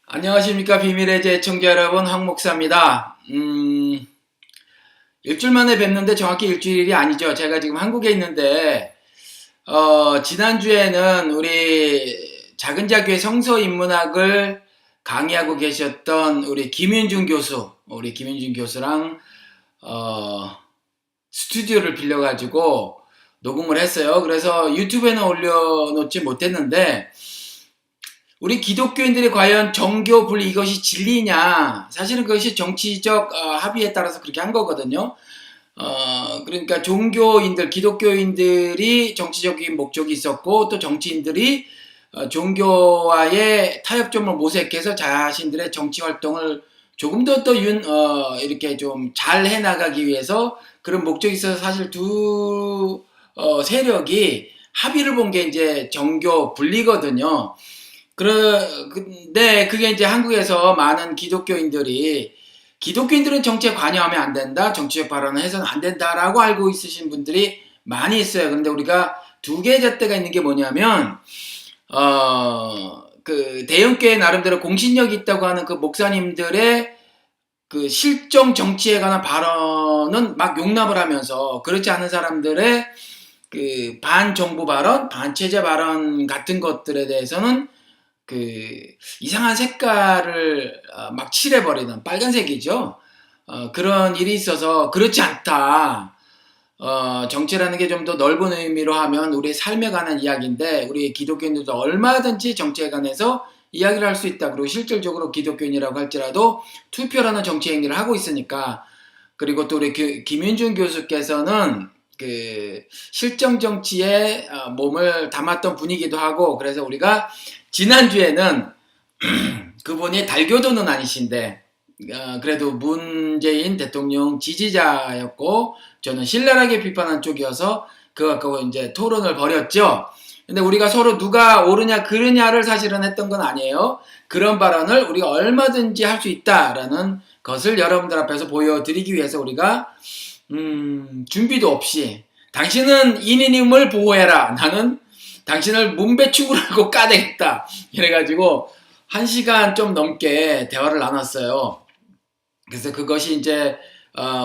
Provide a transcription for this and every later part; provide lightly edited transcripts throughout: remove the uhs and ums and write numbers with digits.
안녕하십니까. 비밀의 재청자 여러분, 황 목사입니다. 일주일 만에 뵙는데 정확히 일주일이 아니죠. 제가 지금 한국에 있는데 지난주에는 우리 작은자교회 성서인문학을 강의하고 계셨던 우리 김윤중 교수랑 스튜디오를 빌려가지고 녹음을 했어요. 그래서 유튜브에는 올려놓지 못했는데, 우리 기독교인들이 과연 정교 분리 이것이 진리냐? 사실은 그것이 정치적 합의에 따라서 그렇게 한 거거든요. 그러니까 기독교인들이 정치적인 목적이 있었고, 또 정치인들이 종교와의 타협점을 모색해서 자신들의 정치 활동을 조금 더 이렇게 좀 잘 해나가기 위해서 그런 목적이 있어서 사실 두 세력이 합의를 본 게 이제 정교 분리거든요. 근데 그게 이제 한국에서 많은 기독교인들은 정치에 관여하면 안 된다, 정치적 발언을 해서는 안 된다라고 알고 있으신 분들이 많이 있어요. 그런데 우리가 두 개의 잣대가 있는 게 뭐냐면, 그 대형교회 나름대로 공신력이 있다고 하는 그 목사님들의 그 실정 정치에 관한 발언은 막 용납을 하면서, 그렇지 않은 사람들의 그 반정부 발언, 반체제 발언 같은 것들에 대해서는 그 이상한 색깔을 막 칠해버리는, 빨간색이죠. 그런 일이 있어서 그렇지 않다. 정치라는 게 좀 더 넓은 의미로 하면 우리 삶에 관한 이야기인데, 우리 기독교인들도 얼마든지 정치에 관해서 이야기를 할 수 있다. 그리고 실질적으로 기독교인이라고 할지라도 투표라는 정치 행위를 하고 있으니까. 그리고 또 우리 김윤중 교수께서는 그 실정 정치에 몸을 담았던 분이기도 하고, 그래서 우리가 지난주에는 그분이 달교도는 아니신데 그래도 문재인 대통령 지지자였고, 저는 신랄하게 비판한 쪽이어서 그거 갖고 이제 토론을 벌였죠. 근데 우리가 서로 누가 옳으냐 그르냐를 사실은 했던 건 아니에요. 그런 발언을 우리가 얼마든지 할 수 있다라는 것을 여러분들 앞에서 보여드리기 위해서 우리가 준비도 없이, 당신은 이민임을 보호해라, 나는 당신을 문배충을하고 까대겠다, 이래가지고 1시간 좀 넘게 대화를 나눴어요. 그래서 그것이 이제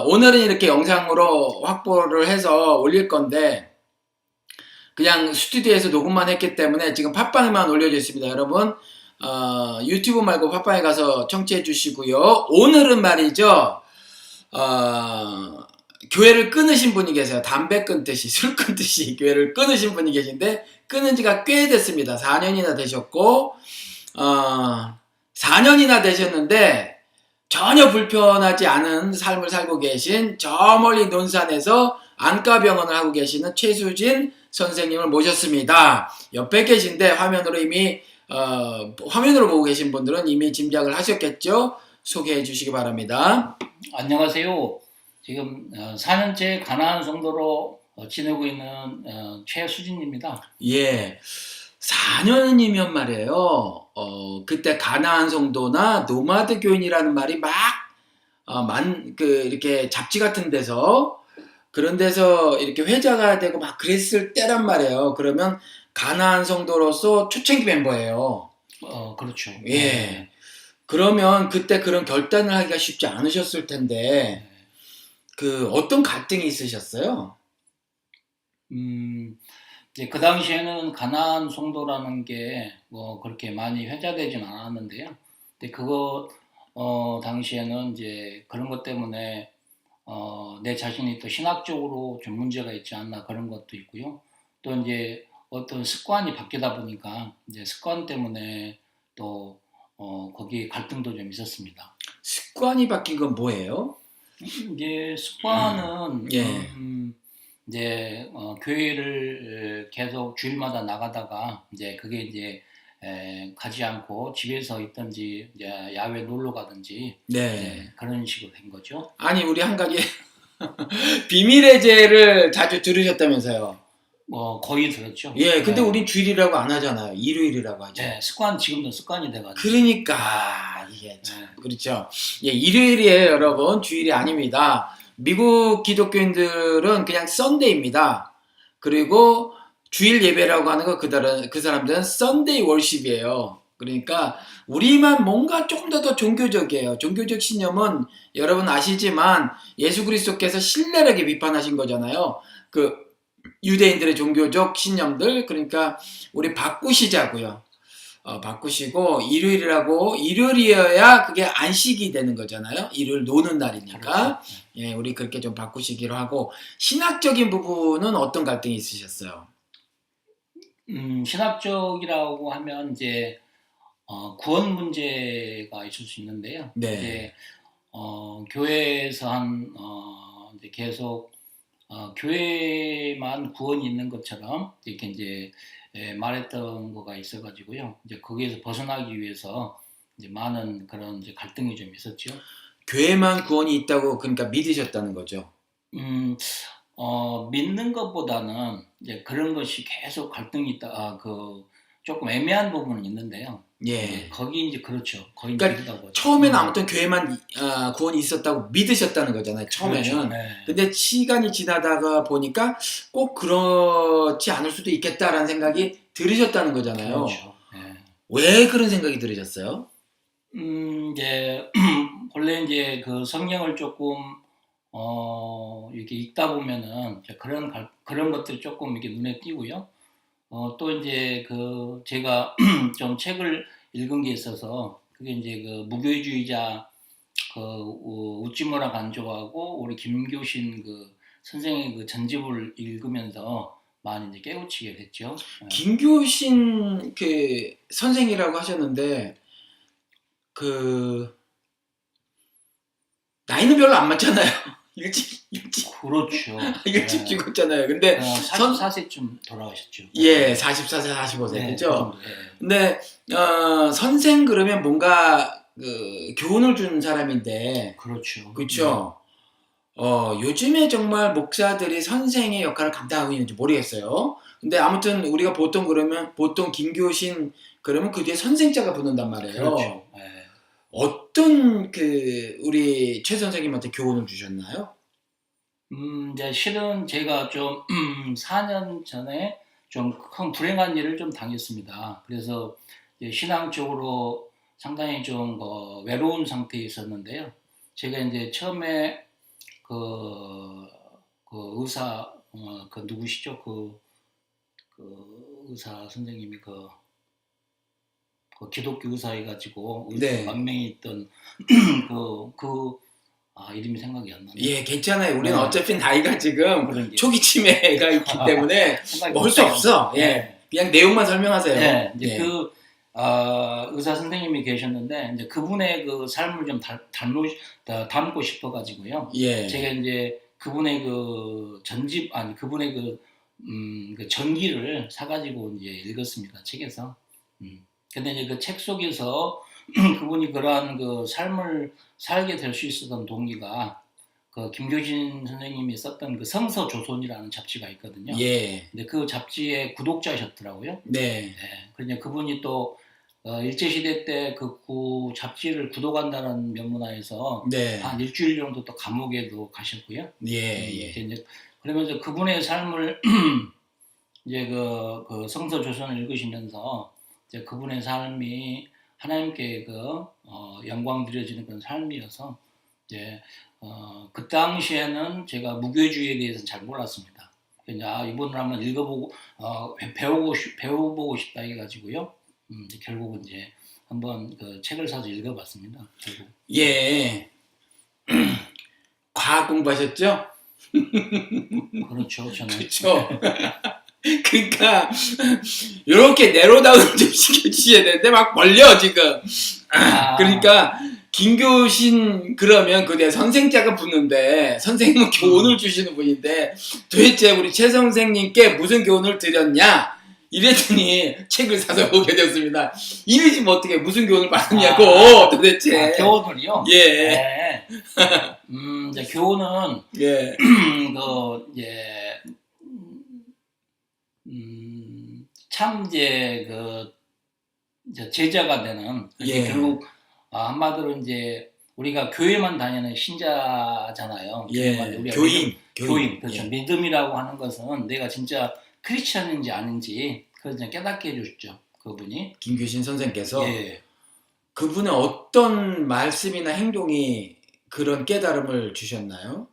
오늘은 이렇게 영상으로 확보를 해서 올릴 건데, 그냥 스튜디오에서 녹음만 했기 때문에 지금 팟빵에만 올려져 있습니다. 여러분 유튜브 말고 팟빵에 가서 청취해 주시고요. 오늘은 말이죠, 교회를 끊으신 분이 계세요. 담배 끊듯이, 술 끊듯이 교회를 끊으신 분이 계신데, 끊은 지가 꽤 됐습니다. 4년이나 되셨고, 4년이나 되셨는데 전혀 불편하지 않은 삶을 살고 계신, 저 멀리 논산에서 안과병원을 하고 계시는 최수진 선생님을 모셨습니다. 옆에 계신데 화면으로 보고 계신 분들은 이미 짐작을 하셨겠죠? 소개해 주시기 바랍니다. 안녕하세요. 지금 4년째 가나안 성도로 지내고 있는 최수진입니다. 예, 4년이면 말이에요. 그때 가나안 성도나 노마드 교인이라는 말이 이렇게 잡지 같은 데서, 그런 데서 이렇게 회자가 되고 막 그랬을 때란 말이에요. 그러면 가나안 성도로서 초창기 멤버예요. 그렇죠. 예. 네. 그러면 그때 그런 결단을 하기가 쉽지 않으셨을 텐데, 그 어떤 갈등이 있으셨어요? 이제 그 당시에는 가나안 성도라는 게 뭐 그렇게 많이 회자되진 않았는데요. 근데 그거 당시에는 이제 그런 것 때문에 내 자신이 또 신학적으로 좀 문제가 있지 않나, 그런 것도 있고요. 또 이제 어떤 습관이 바뀌다 보니까 이제 습관 때문에 또 거기에 갈등도 좀 있었습니다. 습관이 바뀐 건 뭐예요? 이제 습관은 예. 이제 교회를 계속 주일마다 나가다가 이제 그게 이제 가지 않고 집에서 있든지 이제 야외 놀러 가든지 네. 그런 식으로 된 거죠. 아니, 우리 한 가지 비밀의 죄를 자주 들으셨다면서요? 거의 들었죠. 예, 근데 우린 주일이라고 안 하잖아요. 일요일이라고 하죠. 네, 지금도 습관이 돼가지고. 그러니까 이게 참 그렇죠. 예, 일요일이에요, 여러분. 주일이 아닙니다. 미국 기독교인들은 그냥 썬데이입니다. 그리고 주일 예배라고 하는 거, 그 사람들은 썬데이 월십이에요. 그러니까 우리만 뭔가 조금 더 종교적이에요. 종교적 신념은 여러분 아시지만 예수 그리스도께서 신랄하게 비판하신 거잖아요. 그 유대인들의 종교적 신념들, 그러니까 우리 바꾸시자고요. 바꾸시고 일요일이어야 그게 안식이 되는 거잖아요. 일요일 노는 날이니까. 그렇죠. 예, 우리 그렇게 좀 바꾸시기로 하고, 신학적인 부분은 어떤 갈등이 있으셨어요? 신학적이라고 하면 이제 구원 문제가 있을 수 있는데요. 네. 이제 교회에서 이제 계속 교회만 구원이 있는 것처럼 이렇게 이제 말했던 거가 있어가지고요. 이제 거기에서 벗어나기 위해서 이제 많은 그런 이제 갈등이 좀 있었죠. 교회만 구원이 있다고 그러니까 믿으셨다는 거죠. 음, 믿는 것보다는 이제 그런 것이 계속 갈등이 있다. 조금 애매한 부분은 있는데요. 예. 거기 이제 그렇죠. 거기 그러니까 믿으라고 하죠. 처음에는 아무튼 교회만 구원이 있었다고 믿으셨다는 거잖아요. 처음에는. 그렇죠. 네. 근데 시간이 지나다가 보니까 꼭 그렇지 않을 수도 있겠다라는 생각이 들으셨다는 거잖아요. 그렇죠. 네. 왜 그런 생각이 들으셨어요? 이제 본래 이제 그 성경을 조금 이렇게 읽다 보면은 이제 그런 것들이 조금 이렇게 눈에 띄고요. 또 이제 그 제가 좀 책을 읽은 게 있어서 그게 이제 그 무교주의자 그 우찌무라 간조하고 우리 김교신 그 선생의 그 전집을 읽으면서 많이 이제 깨우치게 됐죠. 김교신 그 선생이라고 하셨는데 그 나이는 별로 안 맞잖아요. 일찍 그렇죠. 일찍 죽었잖아요. 근데 44세쯤 돌아가셨죠. 예, 44세, 45세 네, 그죠? 그 정도, 네. 근데 선생 그러면 뭔가 그 교훈을 준 사람인데 그렇죠. 그렇죠? 요즘에 정말 목사들이 선생의 역할을 감당하고 있는지 모르겠어요. 근데 아무튼 우리가 보통 그러면 보통 김교신 그러면 그 뒤에 선생자가 붙는단 말이에요. 그렇죠. 네. 어떤 그 우리 최 선생님한테 교훈을 주셨나요? 이제 실은 제가 좀 4년 전에 좀 큰 불행한 일을 좀 당했습니다. 그래서 이제 신앙적으로 상당히 좀 외로운 상태에 있었는데요. 제가 이제 처음에 그 의사 그 누구시죠? 그 의사 선생님이 그 기독교 의사해 가지고 네. 만명이 있던 이름이 생각이 안 나네요. 예, 괜찮아요. 우리는 네. 어차피 나이가 지금 그런 게 초기 치매가 있기 때문에 생각이 뭐 할 수 못해요. 없어. 예, 네. 그냥 내용만 설명하세요. 네, 이제 예. 그 의사 선생님이 계셨는데 이제 그분의 그 삶을 좀 담고 싶어가지고요. 예. 제가 이제 그분의 그 전집 아니 그분의 그 전기를 사가지고 이제 읽었습니다. 책에서. 근데 이제 그 책 속에서 그분이 그러한 그 삶을 살게 될 수 있었던 동기가 그 김교신 선생님이 썼던 그 성서조선이라는 잡지가 있거든요. 예. 근데 그 잡지의 구독자셨더라고요. 네. 네. 그러니까 그분이 또 일제시대 때 그 잡지를 구독한다는 명문하에서 네. 한 일주일 정도 또 감옥에도 가셨고요. 예. 예. 이제 그러면서 그분의 삶을 이제 그 성서조선을 읽으시면서 이제 그분의 삶이 하나님께 영광 드려지는 그런 삶이어서 이제 그 당시에는 제가 무교주의에 대해서는 잘 몰랐습니다. 이제 이분을 한번 읽어보고 배워보고 싶다 해가지고요. 결국은 이제 한번 그 책을 사서 읽어봤습니다. 결국. 예. 과학 공부하셨죠? 그렇죠, 저는. 그렇죠. 그러니까 이렇게 내로다운 좀 시켜주셔야 되는데 막 멀려 지금. 그러니까 김교신 그러면 그게 선생자가 붙는데 선생님은 교훈을 주시는 분인데 도대체 우리 최 선생님께 무슨 교훈을 드렸냐 이랬더니 책을 사서 보게 됐습니다. 이러시면 어떻게 무슨 교훈을 받느냐고 도대체. 교훈을요? 예. 네. 이제 교훈은 예. 참 이제 이제 제자가 되는 예. 결국 한마디로 이제 우리가 교회만 다니는 신자잖아요. 예. 교인. 그렇죠. 예. 믿음이라고 하는 것은 내가 진짜 크리스천인지 아닌지 그걸 이제 깨닫게 해주죠. 그분이. 김규신 선생께서 예. 그분의 어떤 말씀이나 행동이 그런 깨달음을 주셨나요?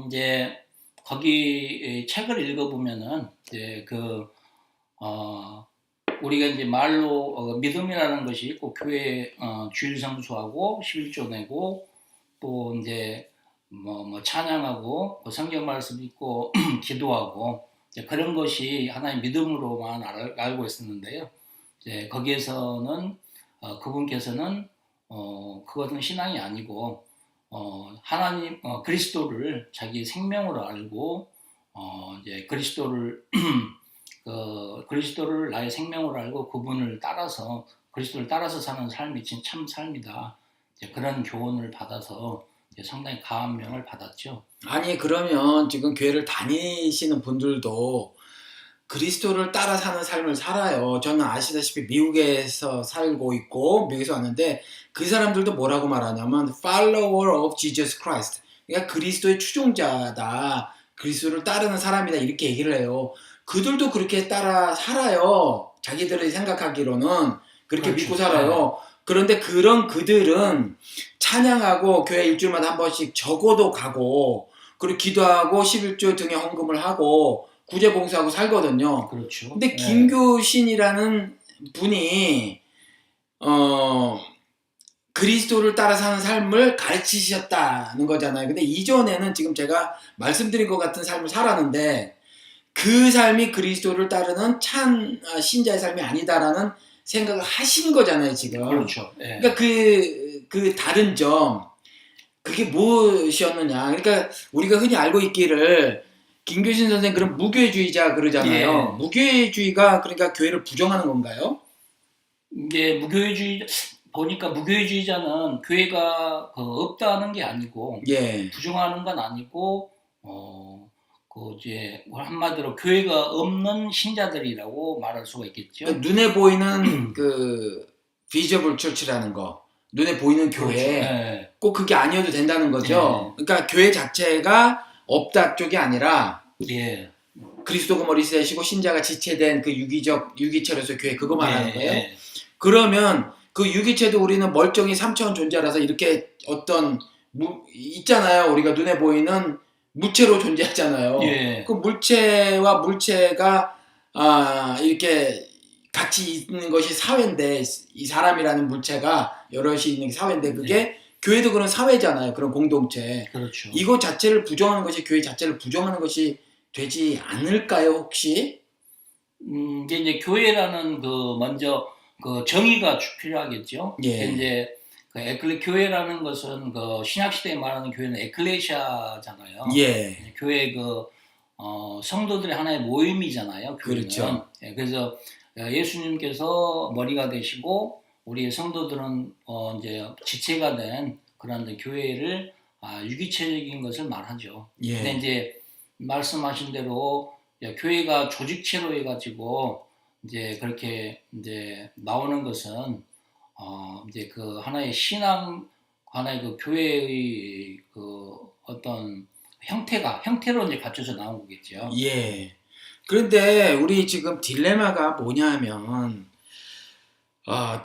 이제 거기 책을 읽어보면은 이제 어, 우리가 이제 말로 믿음이라는 것이 있고 교회 주일 성수하고 11조 내고 또 이제 뭐 찬양하고 그 성경 말씀 읽고 기도하고 이제 그런 것이 하나의 믿음으로만 알고 있었는데요. 이제 거기에서는 그분께서는 그것은 신앙이 아니고 하나님 그리스도를 자기 생명으로 알고 이제 그리스도를 나의 생명으로 알고 그리스도를 따라서 사는 삶이 진짜 참 삶이다. 이제 그런 교훈을 받아서 이제 상당히 감명을 받았죠. 아니 그러면 지금 교회를 다니시는 분들도 그리스도를 따라 사는 삶을 살아요. 저는 아시다시피 미국에서 살고 있고 미국에서 왔는데 그 사람들도 뭐라고 말하냐면 follower of Jesus Christ. 그러니까 그리스도의 추종자다. 그리스도를 따르는 사람이다. 이렇게 얘기를 해요. 그들도 그렇게 따라 살아요. 자기들이 생각하기로는 그렇게 그렇죠. 믿고 살아요. 그런데 그런 그들은 찬양하고 교회 일주일마다 한 번씩 적어도 가고 그리고 기도하고 11조 등의 헌금을 하고 구제봉사하고 살거든요. 그렇죠. 근데 김교신이라는 분이 그리스도를 따라 사는 삶을 가르치셨다는 거잖아요. 근데 이전에는 지금 제가 말씀드린 것 같은 삶을 살았는데 그 삶이 그리스도를 따르는 참 신자의 삶이 아니다라는 생각을 하신 거잖아요, 지금. 그렇죠. 그러니까 그 다른 점, 그게 무엇이었느냐. 그러니까 우리가 흔히 알고 있기를 김교신 선생 그런 무교회주의자 그러잖아요. 예. 무교회주의가 그러니까 교회를 부정하는 건가요? 이게 보니까 무교회주의자는 교회가 없다는 게 아니고 예. 부정하는 건 아니고 이제 한마디로 교회가 없는 신자들이라고 말할 수가 있겠죠. 그러니까 눈에 보이는 그 비저블 처치라는 거, 눈에 보이는 교회, 그렇죠. 예. 꼭 그게 아니어도 된다는 거죠. 그러니까 교회 자체가 없다 쪽이 아니라 예. 그리스도가 머리 세시고 신자가 지체된 그 유기체로서 교회 그거 말하는 거예요. 예. 그러면 그 유기체도 우리는 멀쩡히 3차원 존재라서 이렇게 있잖아요. 우리가 눈에 보이는 무체로 존재하잖아요. 예. 그 물체와 물체가 이렇게 같이 있는 것이 사회인데 이 사람이라는 물체가 여럿이 있는 게 사회인데 그게 교회도 그런 사회잖아요. 그런 공동체. 그렇죠. 이거 자체를 부정하는 것이 교회 자체를 부정하는 것이 되지 않을까요, 혹시? 이제 교회라는 먼저 정의가 필요하겠죠. 예. 이제 교회라는 것은 신약 시대에 말하는 교회는 에클레시아잖아요. 예. 교회 성도들의 하나의 모임이잖아요. 교회는. 그렇죠. 예, 그래서 예수님께서 머리가 되시고 우리 성도들은 이제 지체가 된 그런 교회를 유기체적인 것을 말하죠. 예. 근데 이제 말씀하신 대로 교회가 조직체로 해가지고 이제 그렇게 이제 나오는 것은 이제 하나의 신앙, 하나의 교회의 어떤 형태로 이제 갖춰져 나온 거겠죠. 예. 그런데 우리 지금 딜레마가 뭐냐면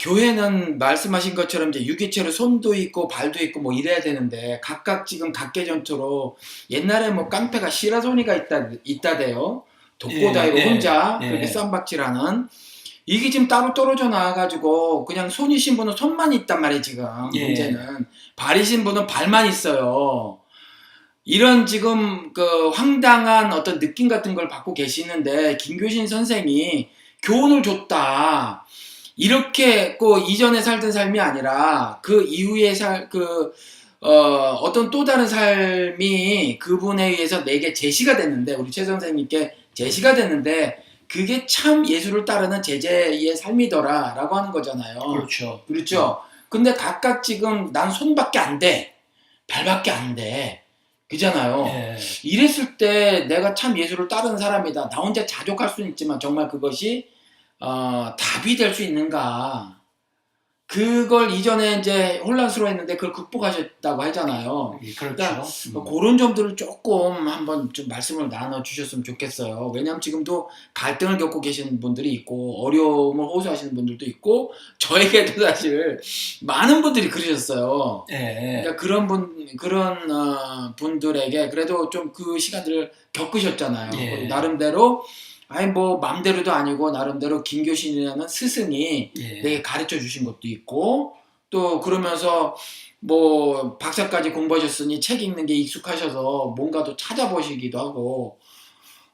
교회는 말씀하신 것처럼 이제 유기체로 손도 있고 발도 있고 뭐 이래야 되는데 각각 지금 각계전투로 옛날에 뭐 깡패가 시라소니가 있다대요. 독고다이로 혼자 그렇게 쌈박질하는 이게 지금 따로 떨어져 나와가지고 그냥 손이신 분은 손만 있단 말이에요 지금. 문제는 발이신 분은 발만 있어요. 이런 지금 황당한 어떤 느낌 같은 걸 받고 계시는데 김교신 선생이 교훈을 줬다. 이렇게 이전에 살던 삶이 아니라 그 이후에 어떤 또 다른 삶이 그분에 의해서 내게 제시가 됐는데 우리 최 선생님께 제시가 됐는데 그게 참 예수를 따르는 제자의 삶이더라 라고 하는 거잖아요. 그렇죠. 그렇죠. 근데 각각 지금 난 손밖에 안 돼. 발밖에 안 돼. 그잖아요. 이랬을 때 내가 참 예수를 따르는 사람이다. 나 혼자 자족할 수는 있지만 정말 그것이 답이 될 수 있는가. 그걸 이전에 이제 혼란스러워했는데 그걸 극복하셨다고 하잖아요. 예, 그러니까 그렇죠. 그런 점들을 조금 한번 좀 말씀을 나눠 주셨으면 좋겠어요. 왜냐하면 지금도 갈등을 겪고 계시는 분들이 있고 어려움을 호소하시는 분들도 있고 저에게도 사실 많은 분들이 그러셨어요. 예, 그러니까 그런 분들에게 그래도 좀 그 시간들을 겪으셨잖아요. 예, 그리고 나름대로 아니 뭐 맘대로도 아니고 나름대로 김교신이라는 스승이 예, 내게 가르쳐 주신 것도 있고 또 그러면서 뭐 박사까지 공부하셨으니 책 읽는 게 익숙하셔서 뭔가도 찾아보시기도 하고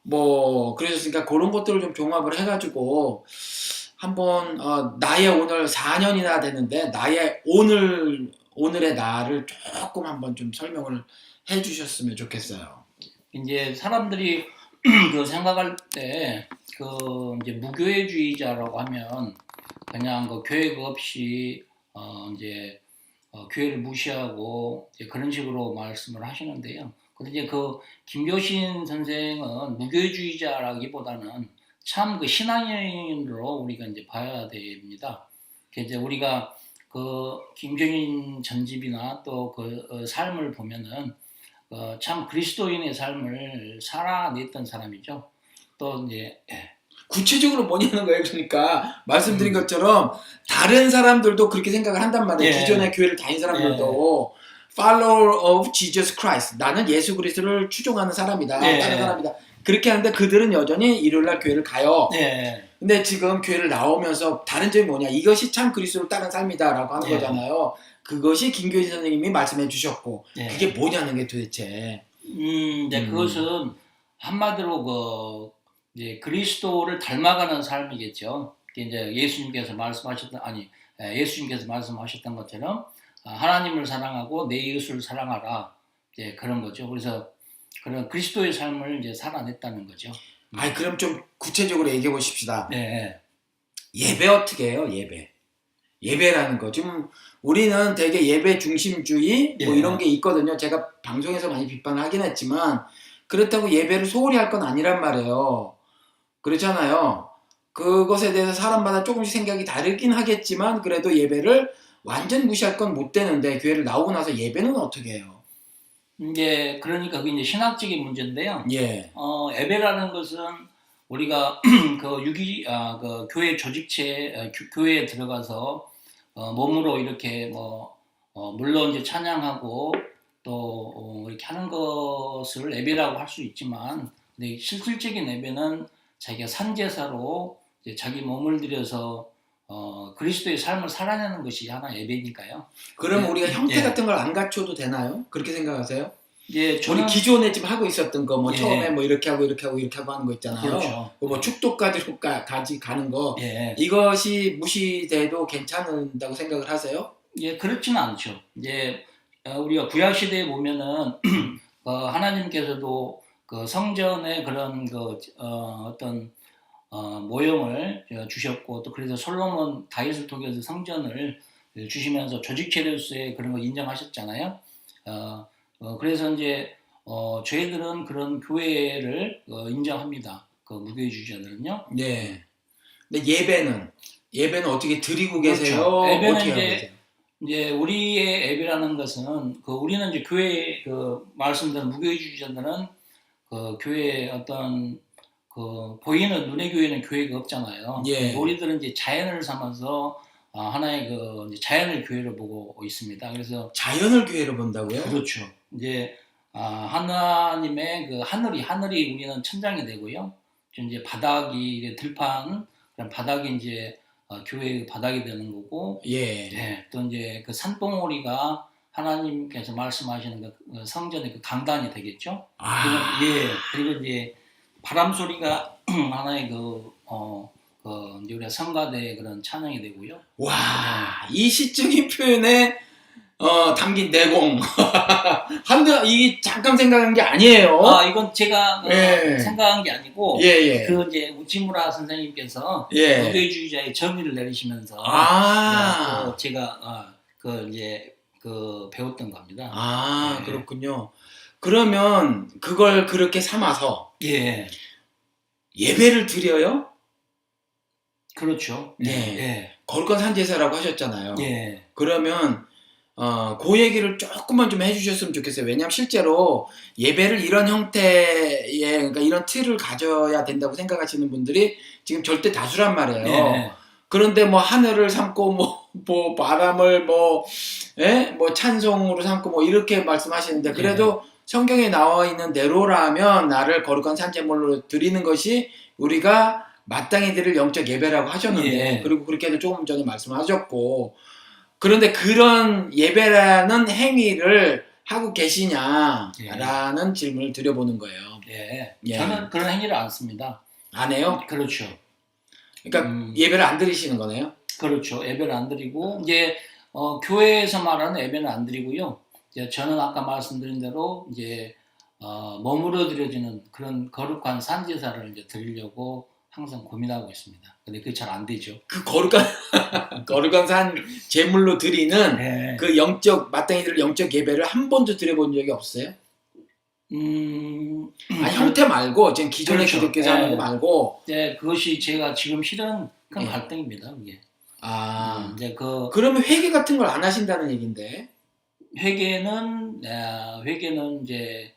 뭐 그러셨으니까 그런 것들을 좀 종합을 해가지고 한번 나의 오늘 4년이나 됐는데 나의 오늘의 나를 조금 한번 좀 설명을 해주셨으면 좋겠어요. 이제 사람들이 그 생각할 때 그 이제 무교회주의자라고 하면 그냥 그 계획 없이 이제 교회를 무시하고 이제 그런 식으로 말씀을 하시는데요. 근데 이제 그 김교신 선생은 무교회주의자라기보다는 참 그 신앙인으로 우리가 이제 봐야 됩니다. 이제 우리가 그 김교신 전집이나 또 그 삶을 보면은 참 그리스도인의 삶을 살아냈던 사람이죠. 또 이제 구체적으로 뭐냐는 거예요. 그러니까 말씀드린 음, 것처럼 다른 사람들도 그렇게 생각을 한단 말이에요. 예, 기존의 교회를 다닌 예, 사람들도 follower of Jesus Christ. 나는 예수 그리스도를 추종하는 사람이다. 다른 예, 사람이다. 그렇게 하는데 그들은 여전히 일요일날 교회를 가요. 예, 근데 지금 교회를 나오면서 다른 점이 뭐냐? 이것이 참 그리스도를 따른 삶이다라고 하는 예, 거잖아요. 그것이 김교희 선생님이 말씀해 주셨고 그게 예. 뭐냐는 게 도대체. 이제 그것은 한마디로 이제 그리스도를 닮아가는 삶이겠죠. 그게 이제 예수님께서 말씀하셨던 것처럼 하나님을 사랑하고 내 이웃을 사랑하라. 이제 그런 거죠. 그래서 그런 그리스도의 삶을 이제 살아냈다는 거죠. 아이 그럼 좀 구체적으로 얘기해 보십시다. 네, 예배 어떻게 해요? 예배라는 거. 지금 우리는 되게 예배 중심주의 뭐 이런 예, 게 있거든요. 제가 방송에서 많이 비판을 하긴 했지만 그렇다고 예배를 소홀히 할 건 아니란 말이에요. 그렇잖아요. 그것에 대해서 사람마다 조금씩 생각이 다르긴 하겠지만 그래도 예배를 완전 무시할 건 못 되는데 교회를 나오고 나서 예배는 어떻게 해요? 이제 그러니까 그게 이제 신학적인 문제인데요. 예. 예배라는 것은 우리가 그 교회 조직체, 교회에 들어가서 몸으로 이렇게 물론 이제 찬양하고 또 이렇게 하는 것을 예배라고 할 수 있지만, 근데 실질적인 예배는 자기가 산제사로 이제 자기 몸을 들여서 그리스도의 삶을 살아내는 것이 하나 예배니까요. 그럼 예, 우리가 형태 예. 같은 걸 안 갖춰도 되나요? 그렇게 생각하세요? 예, 우리 저는 기존에 지금 하고 있었던 거 뭐 예, 처음에 뭐 이렇게 하고 이렇게 하고 이렇게 하고 하는 거 있잖아요. 그렇죠. 뭐 축도까지 가는 거 예. 이것이 무시돼도 괜찮다고 생각을 하세요? 예, 그렇지는 않죠. 이제 우리가 구약 시대에 보면은 하나님께서도 그 성전의 그런 어떤 모형을 주셨고 또 그래서 솔로몬 다윗을 통해서 성전을 주시면서 조직체로서의 그런 걸 인정하셨잖아요. 그래서 이제 저희들은 그런 교회를 인정합니다. 그 무교회주의자들은요. 네. 근데 예배는 어떻게 드리고 계세요? 그렇죠. 예배는 어떻게 하고 계세요? 이제 우리의 예배라는 것은 우리는 이제 교회 말씀드린 무교회주의자들은 그 교회 어떤 보이는 눈의 교회는 교회가 없잖아요. 예. 우리들은 이제 자연을 삼아서 하나의 이제 자연을 교회로 보고 있습니다. 그래서 자연을 교회로 본다고요? 그렇죠. 이제 하나님의 그 하늘이 우리는 천장이 되고요. 이제 바닥이 이제 들판 그런 바닥이 이제 교회의 바닥이 되는 거고, 예. 네, 또 이제 그 산봉우리가 하나님께서 말씀하시는 그 성전의 그 강단이 되겠죠. 아. 그리고 이제 바람 소리가 하나의 이제 우리가 성가대의 그런 찬양이 되고요. 와, 이 시적인 표현에 담긴 내공. 이게 잠깐 생각한 게 아니에요. 이건 제가 예. 생각한 게 아니고, 예. 그 이제 우치무라 선생님께서 예. 무교회주의자의 정의를 내리시면서 또 제가 이제 배웠던 겁니다. 예. 그렇군요. 그러면 그걸 그렇게 삼아서 예, 예배를 드려요? 그렇죠. 네. 예. 거룩한 산제사라고 하셨잖아요. 예. 그러면 그 얘기를 조금만 좀 해주셨으면 좋겠어요. 왜냐하면 실제로 예배를 이런 형태의, 그러니까 이런 틀을 가져야 된다고 생각하시는 분들이 지금 절대 다수란 말이에요. 예. 그런데 뭐 하늘을 삼고 뭐 바람을 뭐 찬송으로 삼고 뭐 이렇게 말씀하시는데, 그래도 성경에 나와 있는 대로라면 나를 거룩한 산제물로 드리는 것이 우리가 마땅히 드릴 영적 예배라고 하셨는데, 예. 그리고 그렇게도 조금 전에 말씀하셨고, 그런데 그런 예배라는 행위를 하고 계시냐라는 질문을 드려보는 거예요. 예. 예. 저는 그런 행위를 안 씁니다. 안 해요? 그렇죠. 그러니까 예배를 안 드리시는 거네요? 그렇죠. 예배를 안 드리고, 이제, 교회에서 말하는 예배는 안 드리고요. 이제 저는 아까 말씀드린 대로, 이제, 머무러 드려지는 그런 거룩한 산제사를 이제 드리려고 항상 고민하고 있습니다. 근데 그게 잘 안 되죠. 그 거룩한 산 제물로 드리는 네. 그 마땅히 들 영적 예배를 한 번도 드려본 적이 없어요? 형태 말고, 지금 기존의 그렇죠. 기독교에서 하는 거 말고. 네, 그것이 제가 지금 실은 큰 예. 갈등입니다. 그게. 이제 그러면 회개 같은 걸 안 하신다는 얘긴데. 회개는 이제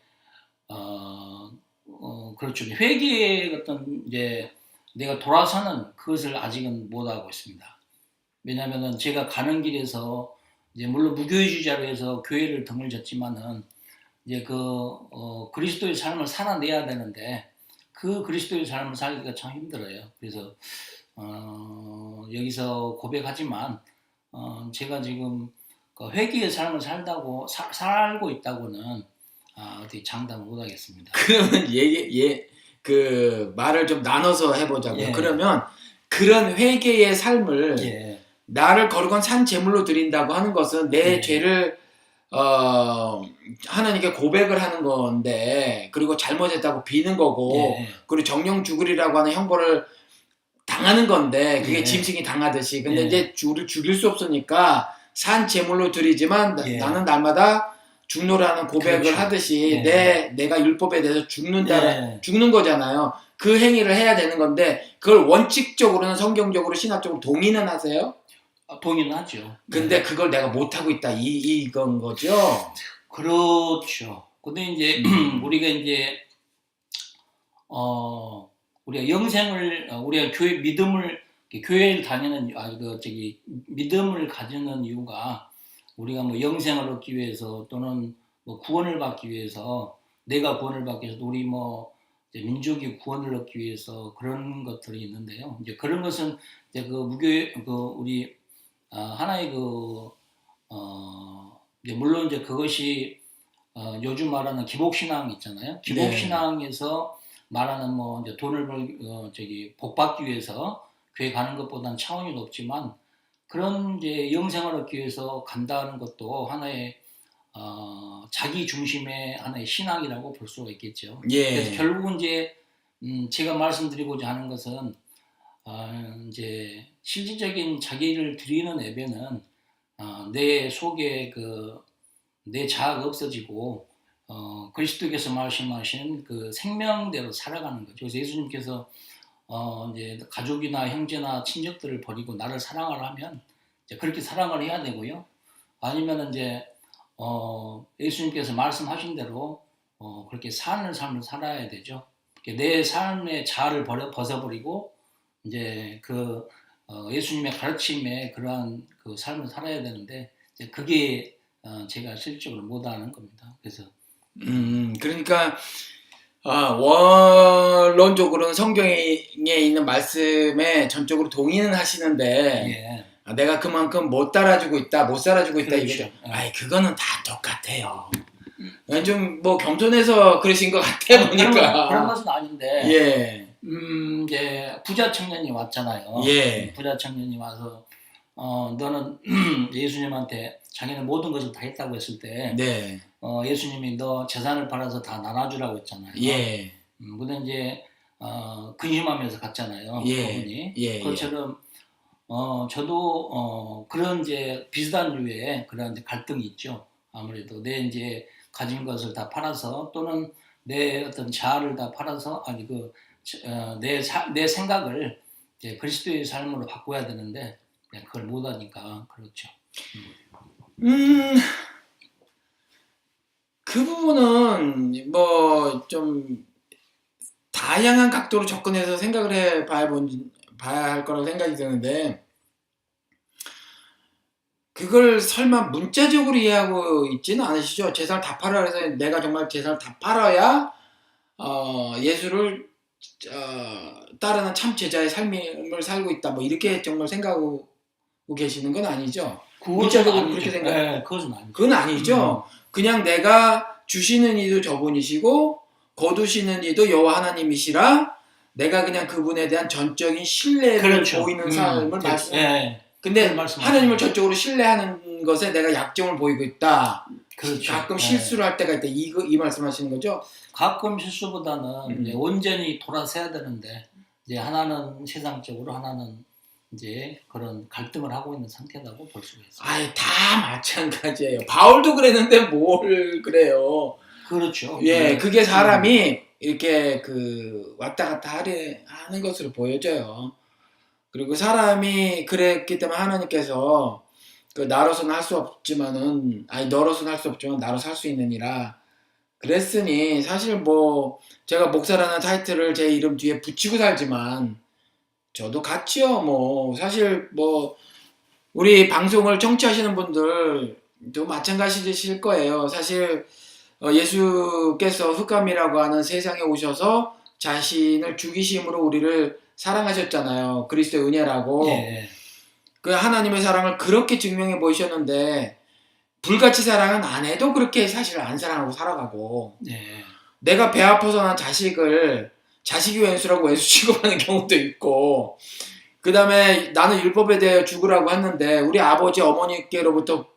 그렇죠. 회개의 어떤 이제 내가 돌아서는 그것을 아직은 못 하고 있습니다. 왜냐하면은 제가 가는 길에서 이제 물론 무교회주의자로 해서 교회를 등을 졌지만은 이제 그리스도의 삶을 살아내야 되는데 그 그리스도의 삶을 살기가 참 힘들어요. 그래서 여기서 고백하지만 제가 지금 그 회개의 삶을 살고 있다고는 어떻게 장담을 못 하겠습니다. 그러면 그 말을 좀 나눠서 해보자고요. 예. 그러면 그런 회개의 삶을 예. 나를 거룩한 산 제물로 드린다고 하는 것은 내 예. 죄를 하나님께 고백을 하는 건데, 그리고 잘못했다고 비는 거고, 예. 그리고 정령 죽으리라고 하는 형벌을 당하는 건데, 그게 예. 짐승이 당하듯이. 근데 예. 이제 주를 죽일 수 없으니까 산 제물로 드리지만 예. 나는 날마다 죽노라는 고백을 그렇죠. 하듯이 예. 내가 율법에 대해서 예. 죽는 거잖아요. 그 행위를 해야 되는 건데, 그걸 원칙적으로는 성경적으로 신학적으로 동의는 하세요? 동의는 하죠. 근데 그걸 내가 못하고 있다, 이건 거죠? 그렇죠. 근데 이제 우리가 이제 우리가 영생을 우리가 교회를 다니는 믿음을 가지는 이유가 우리가 뭐 영생을 얻기 위해서 또는 뭐 구원을 받기 위해서, 내가 구원을 받기 위해서, 우리 뭐 이제 민족이 구원을 얻기 위해서 그런 것들이 있는데요. 이제 그런 것은 이제 우리 하나의 이제 물론 이제 그것이 요즘 말하는 기복신앙 있잖아요. 기복신앙에서 말하는 뭐 이제 돈을 복 받기 위해서 교회 가는 것보다는 차원이 높지만, 그런 이제 영생을 얻기 위해서 간다는 것도 하나의 자기 중심의 하나의 신앙이라고 볼 수가 있겠죠. 예. 그래서 결국은 이제 제가 말씀드리고자 하는 것은 이제 실질적인 자기를 드리는 예배는 내 속에 내 자아가 없어지고 그리스도께서 말씀하신 그 생명대로 살아가는 거죠. 그래서 예수님께서 이제 가족이나 형제나 친척들을 버리고 나를 사랑하라 하면 이제 그렇게 사랑을 해야 되고요. 아니면 이제 예수님께서 말씀하신 대로 그렇게 사는 삶을 살아야 되죠. 내 삶의 자아를 벗어버리고 이제 예수님의 가르침에 그러한 그 삶을 살아야 되는데, 이제 그게 제가 실질적으로 못하는 겁니다. 그래서 그러니까 원론적으로는 성경에 있는 말씀에 전적으로 동의는 하시는데, 예. 내가 그만큼 못 따라주고 있다, 못 살아주고 있다, 그렇죠. 이거죠. 그거는 다 똑같아요. 좀 뭐 겸손해서 그러신 것 같아 보니까. 그런 것은 아닌데. 예. 이제 부자 청년이 왔잖아요. 예. 부자 청년이 와서 너는 예수님한테 자기는 모든 것을 다 했다고 했을 때, 네. 예수님이 너 재산을 팔아서 다 나눠주라고 했잖아요. 예. 근데 이제 근심하면서 갔잖아요. 예. 그분이. 예. 그것처럼 저도 그런 이제 비슷한 류의 그런 이제 갈등이 있죠. 아무래도 내 이제 가진 것을 다 팔아서, 또는 내 어떤 자아를 다 팔아서, 내 생각을 이제 그리스도의 삶으로 바꿔야 되는데, 그걸 못하니까 그렇죠. 음, 그 부분은 뭐 좀 다양한 각도로 접근해서 생각을 봐야 할 거라고 생각이 드는데, 그걸 설마 문자적으로 이해하고 있지는 않으시죠? 제사를 다 팔아야 해서 내가 정말 제사를 다 팔아야 예수를 따르는 참 제자의 삶을 살고 있다, 뭐 이렇게 정말 생각하고 계시는 건 아니죠? 그것은 문자적으로 아니죠. 그렇게 생각. 네, 그것은 아니죠. 그건 아니죠. 그냥 내가 주시는 이도 저분이시고 거두시는 이도 여호와 하나님이시라, 내가 그냥 그분에 대한 전적인 신뢰를 그렇죠. 보이는 삶을 말씀. 예. 근데 그걸 말씀하시는 하나님을 거예요. 전적으로 신뢰하는 것에 내가 약점을 보이고 있다. 그렇죠. 가끔 예. 실수를 할 때가 있다. 이 말씀하시는 거죠? 가끔 실수보다는 이제 온전히 돌아서야 되는데, 이제 하나는 세상적으로, 하나는 이제 그런 갈등을 하고 있는 상태라고 볼 수가 있어요. 아이, 다 마찬가지예요. 바울도 그랬는데 뭘 그래요? 그렇죠. 예, 그게 사람이 이렇게 왔다 갔다 하는 것으로 보여져요. 그리고 사람이 그랬기 때문에 하나님께서 나로서는 할 수 없지만은, 너로서는 할 수 없지만 나로서 할 수 있느니라 그랬으니, 사실 뭐 제가 목사라는 타이틀을 제 이름 뒤에 붙이고 살지만 저도 같이요. 뭐 사실 뭐 우리 방송을 청취하시는 분들도 마찬가지실 거예요. 사실 예수께서 흑암이라고 하는 세상에 오셔서 자신을 죽이심으로 우리를 사랑하셨잖아요. 그리스도의 은혜라고. 예. 그 하나님의 사랑을 그렇게 증명해 보이셨는데, 불같이 사랑은 안 해도 그렇게 사실 안 사랑하고 살아가고, 예. 내가 배 아파서 난 자식이 왼수라고 왼수 취급하는 경우도 있고, 그 다음에 나는 율법에 대해 죽으라고 했는데 우리 아버지 어머니께로부터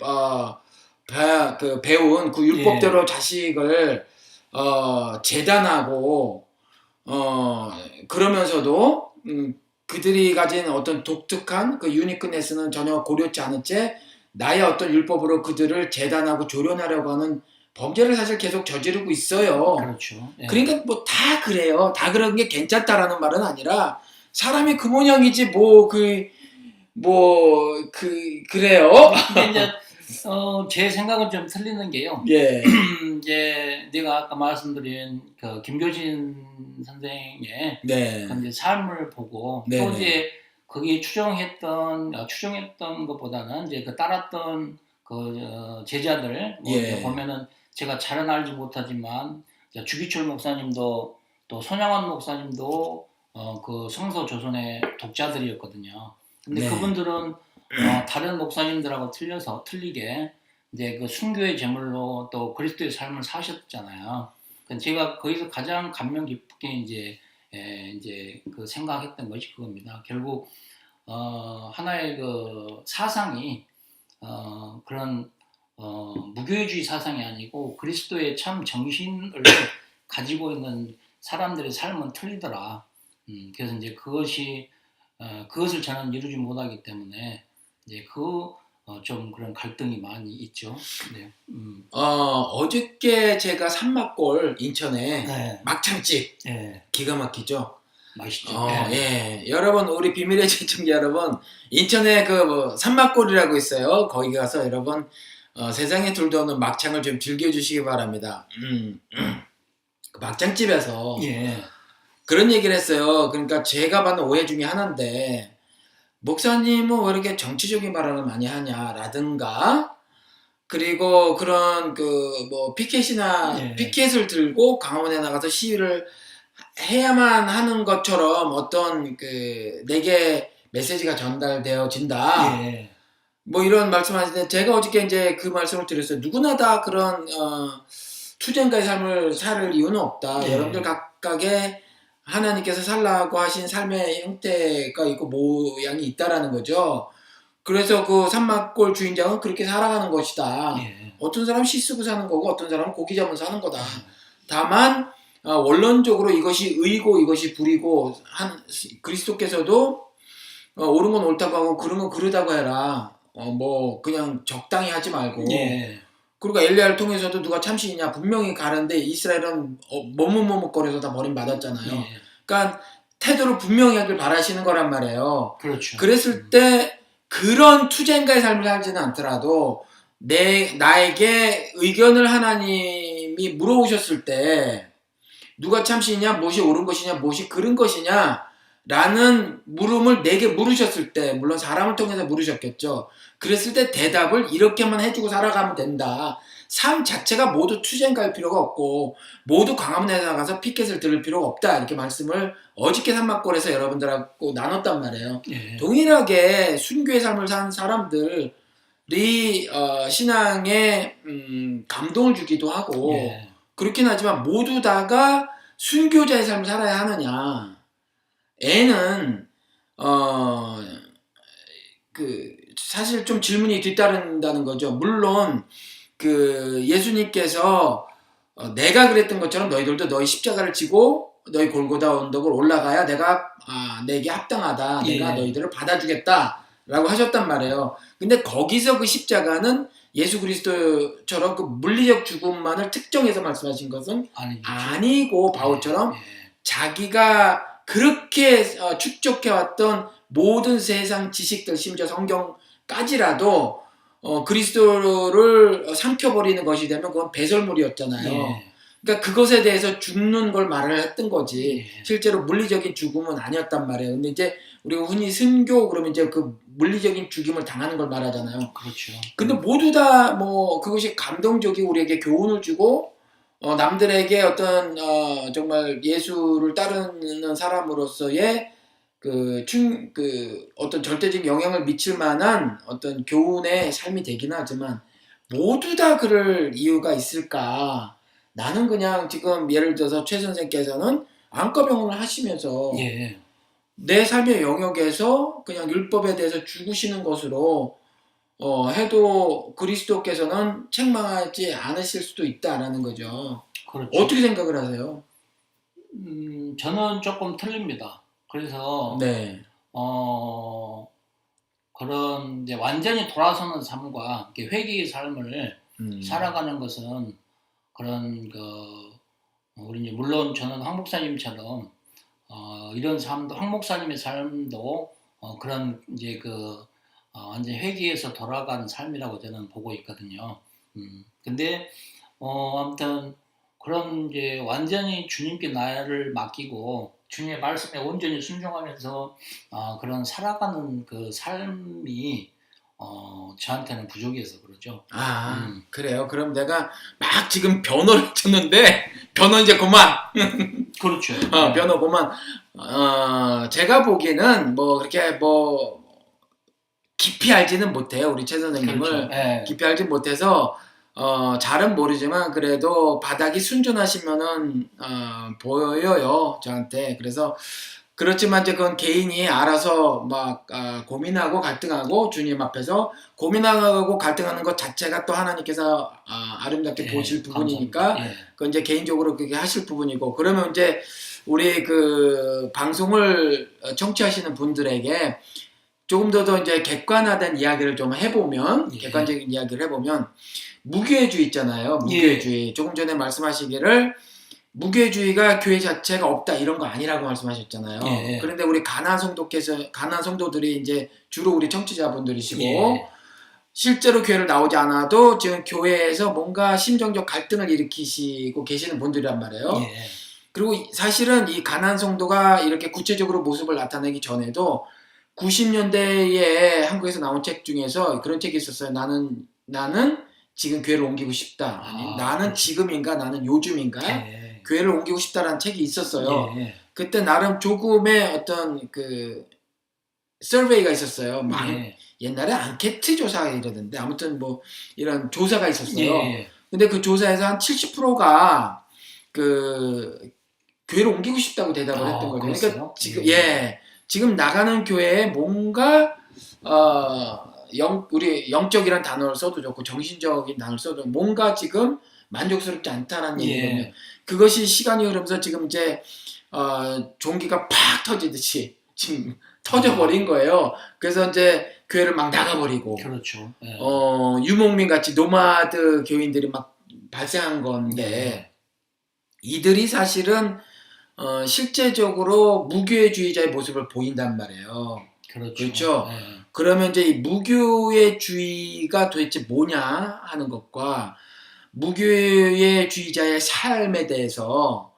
배운 그 율법대로 자식을 재단하고 그러면서도 그들이 가진 어떤 독특한 그 유니크네스는 전혀 고려치 않은 채 나의 어떤 율법으로 그들을 재단하고 조련하려고 하는 범죄를 사실 계속 저지르고 있어요. 그렇죠. 예. 그러니까 뭐 다 그래요. 다 그런 게 괜찮다라는 말은 아니라, 사람이 그 모양이지 그래요. 근데 이제 제 생각은 좀 틀리는 게요. 예. 이제 내가 아까 말씀드린 그 김교진 선생의 네. 그 이제 삶을 보고 네. 또 이제 거기 추정했던 것보다는 이제 그 따랐던 제자들 뭐 예. 보면은 제가 잘은 알지 못하지만 주기철 목사님도 또 손양원 목사님도 그 성서 조선의 독자들이었거든요. 근데 네. 그분들은 다른 목사님들하고 틀리게 이제 그 순교의 제물로 또 그리스도의 삶을 사셨잖아요. 제가 거기서 가장 감명 깊게 이제 그 생각했던 것이 그겁니다. 결국 하나의 그 사상이 그런 무교회주의 사상이 아니고 그리스도의 참 정신을 가지고 있는 사람들의 삶은 틀리더라. 그래서 이제 그것을 저는 이루지 못하기 때문에 이제 좀 그런 갈등이 많이 있죠. 네. 어저께 제가 산막골 인천에 네. 막창집 네. 기가 막히죠. 맛있죠. 예. 여러분, 우리 비밀의 시청자 여러분, 인천에 산막골이라고 있어요. 거기 가서 여러분 세상에 둘도 없는 막창을 좀 즐겨주시기 바랍니다. 그 막창집에서 예. 그런 얘기를 했어요. 그러니까 제가 받는 오해 중에 하나인데, 목사님은 왜 이렇게 정치적인 발언을 많이 하냐라든가, 그리고 그런 피켓을 들고 강원에 나가서 시위를 해야만 하는 것처럼 어떤 내게 메시지가 전달되어진다. 예. 뭐 이런 말씀하시는데, 제가 어저께 이제 그 말씀을 드렸어요. 누구나 다 그런 투쟁가의 삶을 살 이유는 없다. 예. 여러분들 각각의 하나님께서 살라고 하신 삶의 형태가 있고 모양이 있다라는 거죠. 그래서 그 산막골 주인장은 그렇게 살아가는 것이다. 예. 어떤 사람은 시 쓰고 사는 거고 어떤 사람은 고기 잡으면서 사는 거다. 다만 원론적으로 이것이 의고 이것이 불이고 그리스도께서도 옳은 건 옳다고 하고 그른 건 그르다고 해라. 뭐 그냥 적당히 하지 말고. 예. 그리고 엘리야를 통해서도 누가 참신이냐 분명히 가는데 이스라엘은 머뭇머뭇거려서 다 버림받았잖아요. 예. 그러니까 태도를 분명히 하길 바라시는 거란 말이에요. 그렇죠. 그랬을 때 그런 투쟁가의 삶을 살지는 않더라도 나에게 의견을 하나님이 물어보셨을 때 누가 참신이냐, 무엇이 옳은 것이냐, 무엇이 그른 것이냐 라는 물음을 내게 물으셨을 때, 물론 사람을 통해서 물으셨겠죠. 그랬을 때 대답을 이렇게만 해주고 살아가면 된다. 삶 자체가 모두 투쟁가일 필요가 없고 모두 광화문에 나가서 피켓을 들을 필요가 없다. 이렇게 말씀을 어저께 산막골에서 여러분들하고 나눴단 말이에요. 예. 동일하게 순교의 삶을 산 사람들이 신앙에 감동을 주기도 하고 예. 그렇긴 하지만 모두 다가 순교자의 삶을 살아야 하느냐. 애는 사실 좀 질문이 뒤따른다는 거죠. 물론 그 예수님께서 내가 그랬던 것처럼 너희들도 너희 십자가를 지고 너희 골고다 언덕을 올라가야 내게 합당하다. 예. 내가 너희들을 받아주겠다. 라고 하셨단 말이에요. 근데 거기서 그 십자가는 예수 그리스도처럼 그 물리적 죽음만을 특정해서 말씀하신 것은 아니고 바울처럼 예. 자기가 그렇게 축적해왔던 모든 세상 지식들 심지어 성경까지라도 그리스도를 삼켜버리는 것이 되면 그건 배설물이었잖아요. 예. 그러니까 그것에 대해서 죽는 걸 말을 했던 거지. 예. 실제로 물리적인 죽음은 아니었단 말이에요. 근데 이제 우리가 흔히 순교 그러면 이제 그 물리적인 죽임을 당하는 걸 말하잖아요. 그렇죠. 근데 모두 다 뭐 그것이 감동적이고 우리에게 교훈을 주고 남들에게 어떤 정말 예수를 따르는 사람으로서의 그 어떤 절대적인 영향을 미칠 만한 어떤 교훈의 삶이 되긴 하지만 모두 다 그럴 이유가 있을까? 나는 그냥 지금 예를 들어서 최 선생께서는 안과병원을 하시면서 예. 내 삶의 영역에서 그냥 율법에 대해서 죽으시는 것으로 해도 그리스도께서는 책망하지 않으실 수도 있다라는 거죠. 그렇죠. 어떻게 생각을 하세요? 저는 조금 틀립니다. 그래서 네. 그런 이제 완전히 돌아서는 삶과 회개의 삶을 살아가는 것은 그런 우리 이제 물론 저는 황 목사님처럼 이런 삶도 황 목사님의 삶도 그런 이제 완전 회개에서 돌아간 삶이라고 저는 보고 있거든요. 근데 아무튼 그런 이제 완전히 주님께 나를 맡기고 주님의 말씀에 온전히 순종하면서 그런 살아가는 그 삶이 저한테는 부족해서 그러죠. 그래요. 그럼 내가 막 지금 변호를 쳤는데 변호 이제 그만. 그렇죠. 변호 그만. 제가 보기에는 뭐 그렇게 뭐 깊이 알지는 못해요. 우리 최 선생님을 그렇죠. 네. 깊이 알지 못해서 잘은 모르지만 그래도 바닥이 순전하시면은 보여요 저한테. 그래서 그렇지만 이제 그건 개인이 알아서 막 고민하고 갈등하고 주님 앞에서 고민하고 갈등하는 것 자체가 또 하나님께서 아름답게 보실 부분이니까 그건 이제 개인적으로 그게 하실 부분이고 그러면 이제 우리 그 방송을 청취하시는 분들에게 조금 더 이제 객관화된 이야기를 좀 해보면 객관적인 이야기를 해보면 무교회주의 있잖아요. 무교회주의. 조금 전에 말씀하시기를 무교회주의가 교회 자체가 없다 이런 거 아니라고 말씀하셨잖아요. 그런데 우리 가난 성도들이 이제 주로 우리 청취자분들이시고 실제로 교회를 나오지 않아도 지금 교회에서 뭔가 심정적 갈등을 일으키시고 계시는 분들이란 말이에요. 그리고 사실은 이 가난 성도가 이렇게 구체적으로 모습을 나타내기 전에도 90년대에 한국에서 나온 책 중에서 그런 책이 있었어요. 나는 지금 교회를 옮기고 싶다. 나는 지금인가 나는 요즘인가 교회를 옮기고 싶다라는 책이 있었어요. 그때 나름 조금의 어떤 그 서베이가 있었어요. 옛날에 앙케트 조사 이러던데 아무튼 뭐 이런 조사가 있었어요. 근데 그 조사에서 한 70%가 그 교회를 옮기고 싶다고 대답을 했던 거죠. 그러니까 지금 지금 나가는 교회에 뭔가 우리 영적이란 단어를 써도 좋고 정신적인 단어를 써도 뭔가 지금 만족스럽지 않다라는 얘기거든요. 그것이 시간이 흐르면서 지금 이제 종기가 팍 터지듯이 지금 터져버린 거예요. 그래서 이제 교회를 막 나가버리고 그렇죠. 유목민 같이 노마드 교인들이 막 발생한 건데 이들이 사실은 실제적으로 무교회주의자의 모습을 보인단 말이에요. 그렇죠. 그렇죠. 네. 그러면 이제 이 무교회주의가 도대체 뭐냐 하는 것과 무교회주의자의 삶에 대해서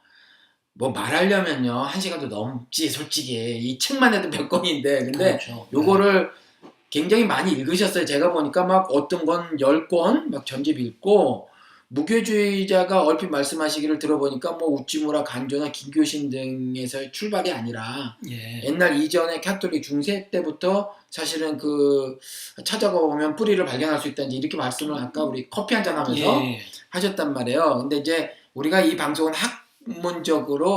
뭐 말하려면요 한 시간도 넘지 솔직히 이 책만 해도 몇 권인데 근데 그렇죠. 요거를 굉장히 많이 읽으셨어요. 제가 보니까 막 어떤 건 10권 막 전집 읽고 무교주의자가 얼핏 말씀하시기를 들어보니까 뭐 우찌무라 간조나 긴교신 등에서의 출발이 아니라 예. 옛날 이전의 카톨릭 중세 때부터 사실은 그 찾아가 보면 뿌리를 발견할 수 있다는 이렇게 말씀을 아까 우리 커피 한잔 하면서 예. 하셨단 말이에요. 근데 이제 우리가 이 방송은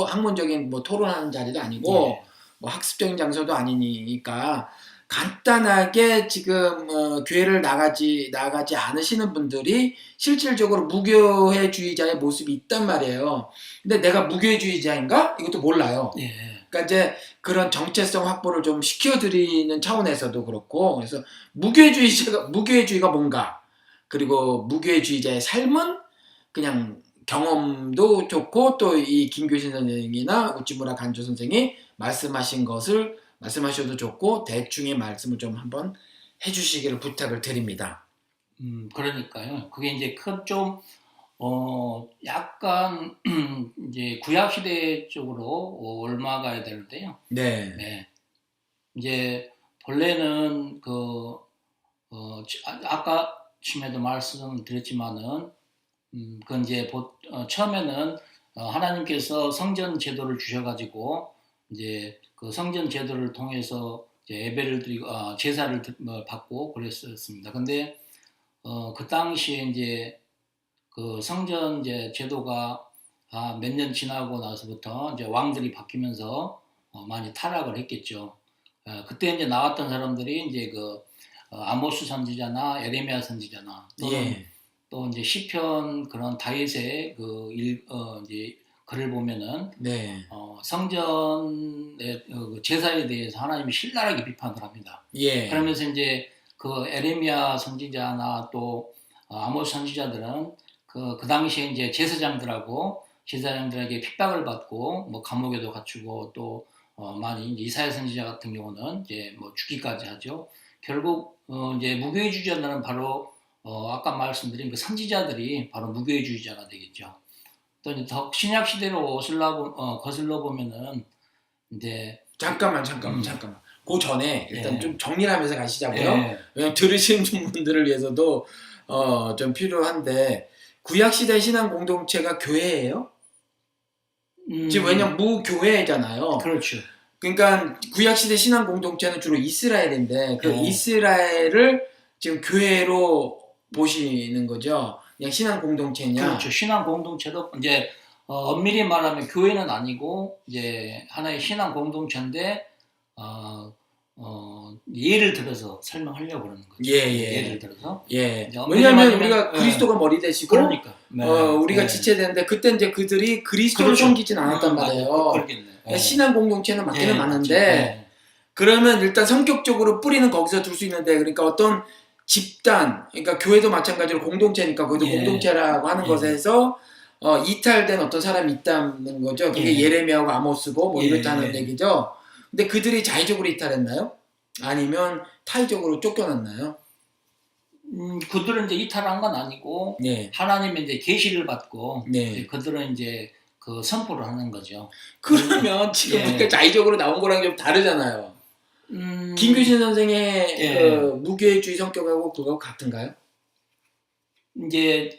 학문적인 뭐 토론하는 자리도 아니고 예. 뭐 학습적인 장소도 아니니까 간단하게 지금 교회를 나가지 않으시는 분들이 실질적으로 무교회주의자의 모습이 있단 말이에요. 근데 내가 무교회주의자인가? 이것도 몰라요. 예. 그러니까 이제 그런 정체성 확보를 좀 시켜드리는 차원에서도 그렇고 그래서 무교회주의가 뭔가 그리고 무교회주의자의 삶은 그냥 경험도 좋고 또 이 김교신 선생이나 우찌무라 간조 선생이 말씀하셔도 좋고 대충의 말씀을 좀 한번 해주시기를 부탁을 드립니다. 그러니까요. 그게 이제 좀 약간 이제 구약 시대 쪽으로 옮아가야 되는데요. 네. 네. 이제 본래는 아까 쯤에도 말씀드렸지만은 그건 이제 처음에는 하나님께서 성전 제도를 주셔가지고 이제 그 성전 제도를 통해서 이제 예배를 드리고 제사를 받고 그랬었습니다. 근데 그 당시에 이제 그 성전 이제 제도가 몇 년 지나고 나서부터 이제 왕들이 바뀌면서 많이 타락을 했겠죠. 그때 이제 나왔던 사람들이 이제 아모스 선지자나 에레미야 선지자나 또는 예. 또 이제 시편 그런 다윗의 이제 글을 보면은 네. 성전의 제사에 대해서 하나님이 신랄하게 비판을 합니다. 예. 그러면서 이제 그 에레미야 선지자나 또 아모스 선지자들은 그 당시에 이제 제사장들에게 핍박을 받고 뭐 감옥에도 갇히고 또 많이 이제 이사야 선지자 같은 경우는 이제 뭐 죽기까지 하죠. 결국 이제 무교회주의자들은 바로 아까 말씀드린 그 선지자들이 바로 무교회주의자가 되겠죠. 또 이제 더 신약 시대로 거슬러 보면은 이제 잠깐만. 그 전에 일단 예. 좀 정리를 하면서 가시자고요. 예. 왜냐면 들으시는 분들을 위해서도 좀 필요한데 구약시대 신앙 공동체가 교회예요? 지금 왜냐면 무교회잖아요. 그렇죠. 그러니까 구약시대 신앙 공동체는 주로 이스라엘인데 그 예. 이스라엘을 지금 교회로 보시는 거죠. 그냥 신앙 공동체냐? 그렇죠. 신앙 공동체도 이제 엄밀히 말하면 교회는 아니고 이제 하나의 신앙 공동체인데 예를 들어서 설명하려고 그러는 거죠. 예. 예를 들어서. 예. 이제 엄밀히 왜냐하면 말하면, 우리가 그리스도가 머리 되시고 그러니까. 네. 우리가 네. 지체되는데 그때 이제 그들이 그리스도를 그렇죠. 섬기진 않았단 말이에요. 그렇겠네. 그러니까 신앙 공동체는 맞기는 많은데 네. 그러면 일단 성격적으로 뿌리는 거기서 둘 수 있는데 그러니까 어떤 집단 그러니까 교회도 마찬가지로 공동체니까 거기도 예. 공동체라고 하는 예. 것에서 이탈된 어떤 사람이 있다는 거죠. 그게 예. 예레미야하고 아모스고 뭐 예. 이렇다는 얘기죠. 근데 그들이 자의적으로 이탈했나요? 아니면 타의적으로 쫓겨났나요? 그들은 이제 이탈한 건 아니고 네. 하나님의 이제 계시를 받고 네. 이제 그들은 이제 그 선포를 하는 거죠. 그러면 지금 예. 그러니까 자의적으로 나온 거랑 좀 다르잖아요. 김규신 선생의 예. 그 무교회주의 성격하고 그거 같은가요? 이제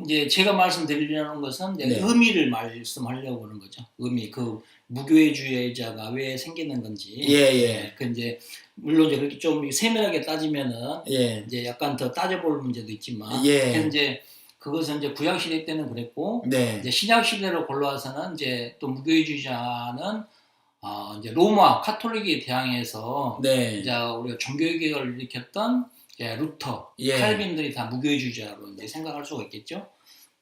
이제 제가 말씀드리려는 것은 이제 네. 의미를 말씀하려고 그러는 거죠. 의미 그 무교회주의자가 왜 생기는 건지. 예. 그 이제 물론 이제 그렇게 좀 세밀하게 따지면은 예. 이제 약간 더 따져볼 문제도 있지만, 예. 현재 그것은 이제 구약 시대 때는 그랬고, 네. 이제 신약 시대로 골라와서는 이제 또 무교회주의자는 이제 로마 카톨릭에 대항해서 네. 이제 우리가 종교개혁을 일으켰던 루터, 예. 칼빈들이 다 무교회주의자로 이제 생각할 수가 있겠죠.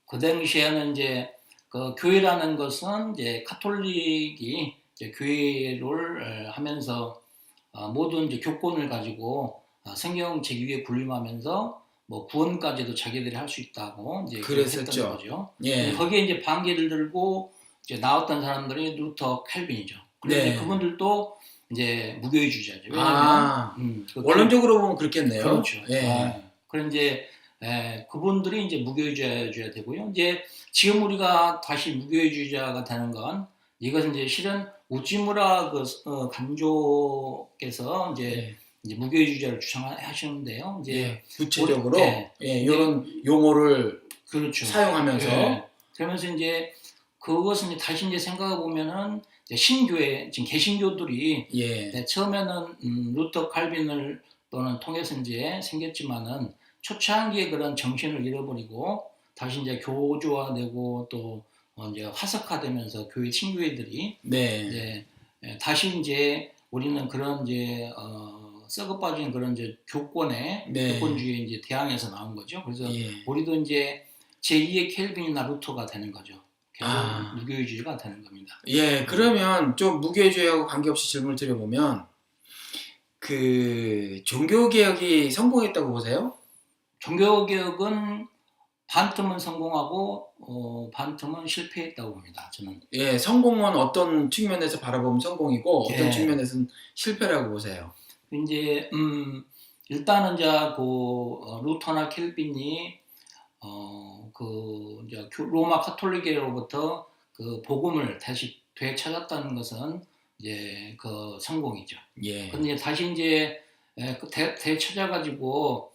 그 당시에는 이제 그 교회라는 것은 이제 카톨릭이 이제 교회를 하면서 모든 이제 교권을 가지고 성경책 위에 군림하면서 뭐 구원까지도 자기들이 할 수 있다고 이제 그랬었죠. 했던 거죠. 예. 거기에 이제 반기를 들고 이제 나왔던 사람들이 루터, 칼빈이죠. 그런데 네. 그분들도 이제 무교회주의자죠. 왜냐하면 아, 그 원론적으로 보면 그렇겠네요. 그렇죠. 예. 그런 이제 그분들이 이제 무교회주의자 되고요. 이제 지금 우리가 다시 무교회주의자가 되는 건 이것은 이제 실은 우찌무라 간조께서 이제 예. 이제 무교회주의자를 주장하시는데요. 이제 예. 구체적으로 네. 이런 용어를 그렇죠. 사용하면서 그러면서 이제 그것은 이제 다시 이제 생각해 보면은 신교회 지금 개신교들이 예. 처음에는 루터 칼빈을 또는 통해서 이제 생겼지만은 초창기에 그런 정신을 잃어버리고 다시 이제 교조화되고 또 이제 화석화되면서 교회 친교회들이 네. 이제 다시 이제 우리는 그런 이제 썩어 빠진 그런 이제 교권의 네. 교권주의에 이제 대항해서 나온 거죠. 그래서 예. 우리도 이제 제2의 켈빈이나 루터가 되는 거죠. 결국 아. 무교회주의가 되는 겁니다. 예, 그러면 좀 무교회주의하고 관계없이 질문을 드려보면 그 종교개혁이 성공했다고 보세요? 종교개혁은 반틈은 성공하고 반틈은 실패했다고 봅니다. 저는. 예, 성공은 어떤 측면에서 바라보면 성공이고 어떤 예. 측면에서는 실패라고 보세요. 이제 일단은 이제 루터나 켈빈이 이제 로마 카톨릭으로부터 그 복음을 다시 되찾았다는 것은 이제 그 성공이죠. 예. 근데 다시 이제 되찾아가지고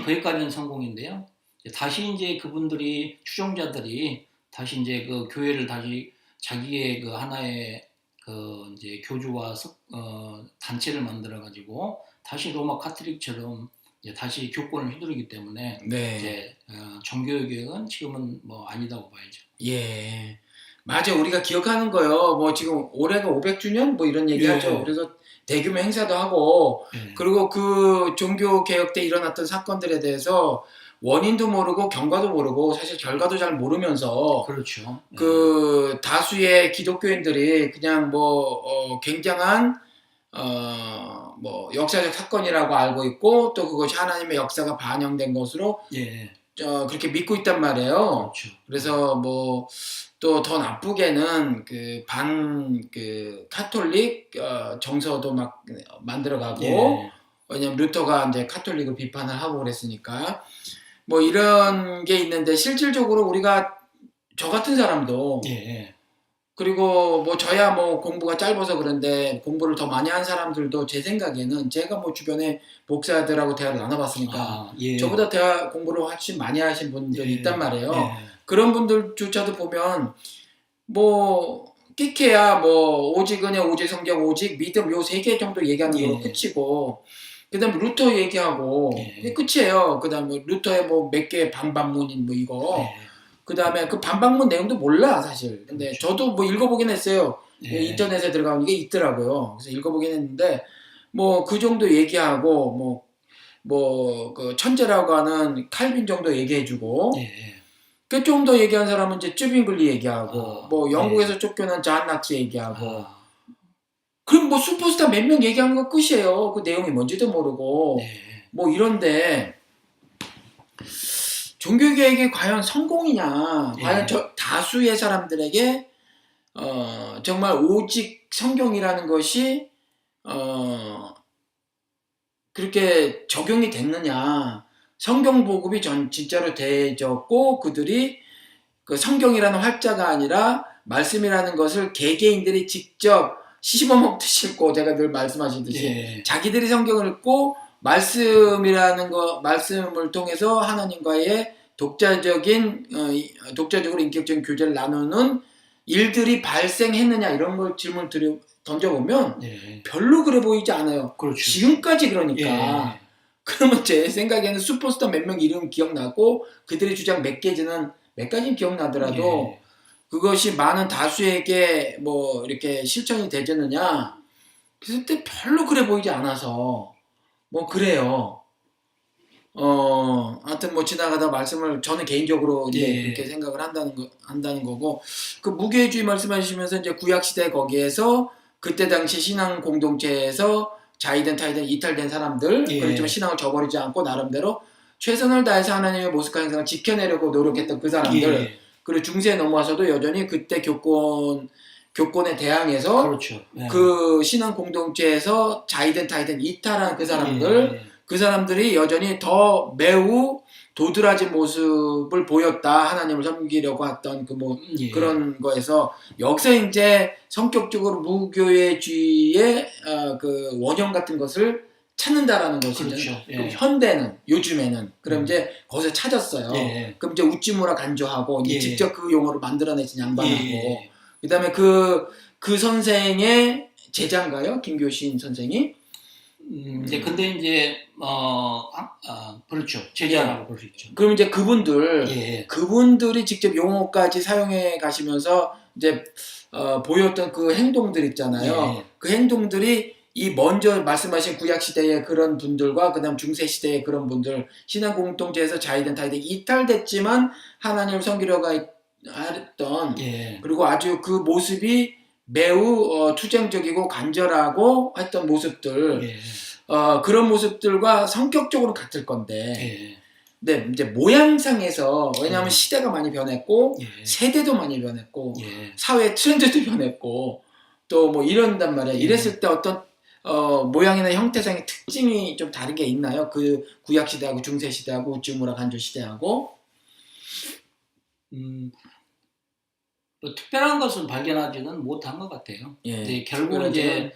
거기까지는 성공인데요. 다시 이제 그분들이 추종자들이 다시 이제 그 교회를 다시 자기의 그 하나의 그 이제 교주와 단체를 만들어 가지고 다시 로마 카톨릭처럼 이제 다시 교권을 휘두르기 때문에 네. 이제 종교개혁은 지금은 뭐 아니다고 봐야죠. 예. 맞아. 우리가 기억하는 거요. 뭐 지금 올해가 500주년 뭐 이런 얘기하죠. 예. 그래서 대규모 행사도 하고 예. 그리고 그 종교 개혁 때 일어났던 사건들에 대해서 원인도 모르고 경과도 모르고 사실 결과도 잘 모르면서 그렇죠. 그 다수의 기독교인들이 그냥 굉장한 뭐 역사적 사건이라고 알고 있고 또 그것이 하나님의 역사가 반영된 것으로 예. 그렇게 믿고 있단 말이에요. 그렇죠. 그래서 뭐 또 더 나쁘게는 카톨릭 정서도 막 만들어가고 예. 왜냐면 루터가 이제 카톨릭을 비판을 하고 그랬으니까 뭐 이런 게 있는데 실질적으로 우리가 저 같은 사람도 예. 그리고 뭐 저야 뭐 공부가 짧아서 그런데 공부를 더 많이 한 사람들도 제 생각에는 제가 뭐 주변에 목사들하고 대화를 나눠봤으니까 예. 저보다 대화 공부를 훨씬 많이 하신 분들이 예. 있단 말이에요. 예. 그런 분들조차도 보면 뭐 끼케야 뭐 오직 은혜 오직 성경 오직 믿음 요 3개 정도 얘기하는 걸로 끝이고 그다음에 루터 얘기하고 그게 끝이에요. 그다음에 루터의 뭐 몇 개 반박문인 뭐 이거 그다음에 그 반박문 내용도 몰라 사실. 근데 그렇죠. 저도 뭐 읽어보긴 했어요. 예. 인터넷에 들어가면 이게 있더라고요. 그래서 읽어보긴 했는데 뭐 그 정도 얘기하고 그 천재라고 하는 칼빈 정도 얘기해주고 예. 그 좀 더 얘기한 사람은 이제 쭈빙글리 얘기하고 뭐 영국에서 쫓겨난 잔 낙지 얘기하고 그럼 뭐 슈퍼스타 몇 명 얘기하는 거 끝이에요. 그 내용이 뭔지도 모르고 뭐 이런데 종교개혁이 과연 성공이냐 과연 저 다수의 사람들에게 정말 오직 성경이라는 것이 그렇게 적용이 됐느냐 성경 보급이 진짜로 되졌고 그들이 그 성경이라는 활자가 아니라 말씀이라는 것을 개개인들이 직접 씹어 먹듯이 읽고 제가 늘 말씀하시듯이 자기들이 성경을 읽고 말씀을 통해서 하나님과의 독자적으로 인격적인 교제를 나누는 일들이 발생했느냐 이런 걸 질문 던져보면 별로 그래 보이지 않아요. 그렇죠. 지금까지 그러니까. 그러면 제 생각에는 슈퍼스타 몇 명 이름 기억나고 그들의 주장 몇 가지는 기억나더라도 그것이 많은 다수에게 뭐 이렇게 실천이 되졌느냐 그때 별로 그래 보이지 않아서 뭐 그래요. 하여튼 뭐 지나가다 말씀을 저는 개인적으로 이제 그렇게 생각을 한다는 거고 그 무교회주의 말씀하시면서 이제 구약 시대 거기에서 그때 당시 신앙 공동체에서 자이든 타이든 이탈된 사람들 그렇지만 신앙을 저버리지 않고 나름대로 최선을 다해서 하나님의 모습과 형상을 지켜내려고 노력했던 그 사람들 그리고 중세에 넘어와서도 여전히 그때 교권에 교권에 대항해서 그렇죠. 예. 그 신앙 공동체에서 자이든 타이든 이탈한 그 사람들, 예. 그 사람들이 여전히 더 매우 도드라진 모습을 보였다. 하나님을 섬기려고 했던 예. 그런 거에서 여기서 이제 성격적으로 무교회주의의 그 원형 같은 것을 찾는다라는 것이죠. 그렇죠. 예. 그럼 현대는 요즘에는 그럼 음. 이제 거기서 찾았어요. 예. 그럼 이제 우찌무라 간주하고 이제 예. 직접 그 용어를 만들어내신 양반하고 예. 그다음에 그 선생의 제자인가요? 김교신 선생이? 이제 근데 이제 그렇죠. 제자라고 볼 수 있죠. 그럼 이제 그분들이 직접 용어까지 사용해 가시면서 이제 보였던 그 행동들 있잖아요. 예. 그 행동들이 이 먼저 말씀하신 구약 시대의 그런 분들과 그다음 중세 시대의 그런 분들 신앙 공동체에서 자이든 타이든 이탈됐지만 하나님을 섬기려고 했던 예. 그리고 아주 그 모습이 매우 투쟁적이고 간절하고 했던 모습들 예. 그런 모습들과 성격적으로 같을 건데 예. 근데 이제 모양상에서 왜냐하면 예. 시대가 많이 변했고 예. 세대도 많이 변했고 예. 사회 트렌드도 변했고 또 뭐 이런단 말이야. 예. 이랬을 때 어떤 모양이나 형태상의 특징이 좀 다른 게 있나요? 그 구약 시대하고 중세 시대하고 우찌무라 간주 시대하고 뭐 특별한 것은 발견하지는 못한 것 같아요. 예. 이제 결국 특별하지는- 이제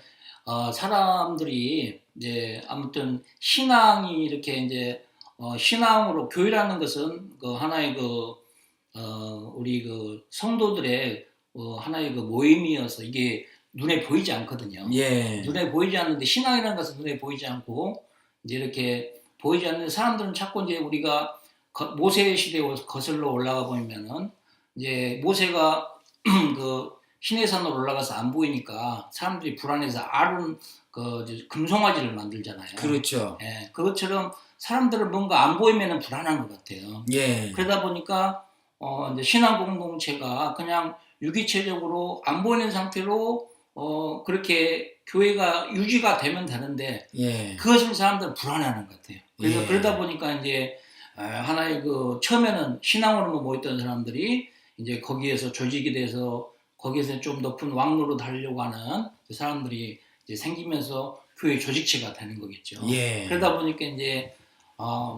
사람들이 이제 아무튼 신앙이 이렇게 이제 신앙으로 교회라는 것은 그 하나의 우리 그 성도들의 하나의 그 모임이어서 이게 눈에 보이지 않거든요. 예. 눈에 보이지 않는데 신앙이라는 것은 눈에 보이지 않고 이제 이렇게 보이지 않는 사람들은 자꾸 이제 우리가 모세 시대에 거슬러 올라가 보면은 이제 모세가 그 시내산으로 올라가서 안 보이니까 사람들이 불안해서 아론 이제 금송아지를 만들잖아요. 그렇죠. 예, 그것처럼 사람들은 뭔가 안 보이면은 불안한 것 같아요. 예. 그러다 보니까 이제 신앙 공동체가 그냥 유기체적으로 안 보이는 상태로 그렇게 교회가 유지가 되면 되는데 예. 그것을 사람들은 불안해하는 것 같아요. 그래서 예. 그러다 보니까 이제 하나의 처음에는 신앙으로만 모였던 사람들이 이제 거기에서 조직이 돼서 거기에서 좀 높은 왕노릇 하려고 하는 사람들이 이제 생기면서 교회 조직체가 되는 거겠죠. 예. 그러다 보니까 이제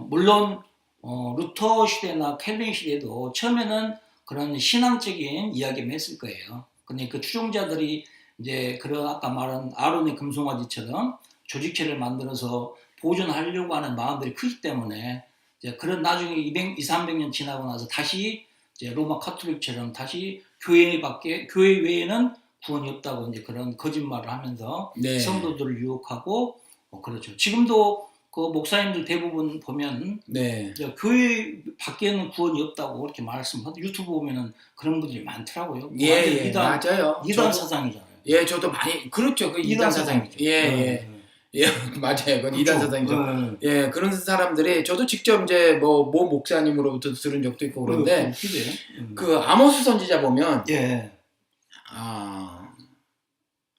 물론 루터 시대나 켈빈 시대도 처음에는 그런 신앙적인 이야기를 했을 거예요. 근데 그 추종자들이 이제 그런 아까 말한 아론의 금송아지처럼 조직체를 만들어서 보존하려고 하는 마음들이 크기 때문에 이제 그런 나중에 200-300년 지나고 나서 다시 이제 로마 카톨릭처럼 다시 교회 외에는 구원이 없다고 이제 그런 거짓말을 하면서 네. 성도들을 유혹하고 그렇죠. 지금도 그 목사님들 대부분 보면 네. 교회 밖에는 구원이 없다고 그렇게 말씀하고 유튜브 보면은 그런 분들이 많더라고요. 예, 완전 예. 맞아요. 이단 사상이잖아요. 예, 저도 많이 그렇죠. 그 이단 사상이죠. 예, 예. 예, 맞아요. 그건 이단 사상이죠. 예, 그런 사람들이 저도 직접 이제 모 목사님으로부터 들은 적도 있고 그런데 그 아모스 선지자 보면 예.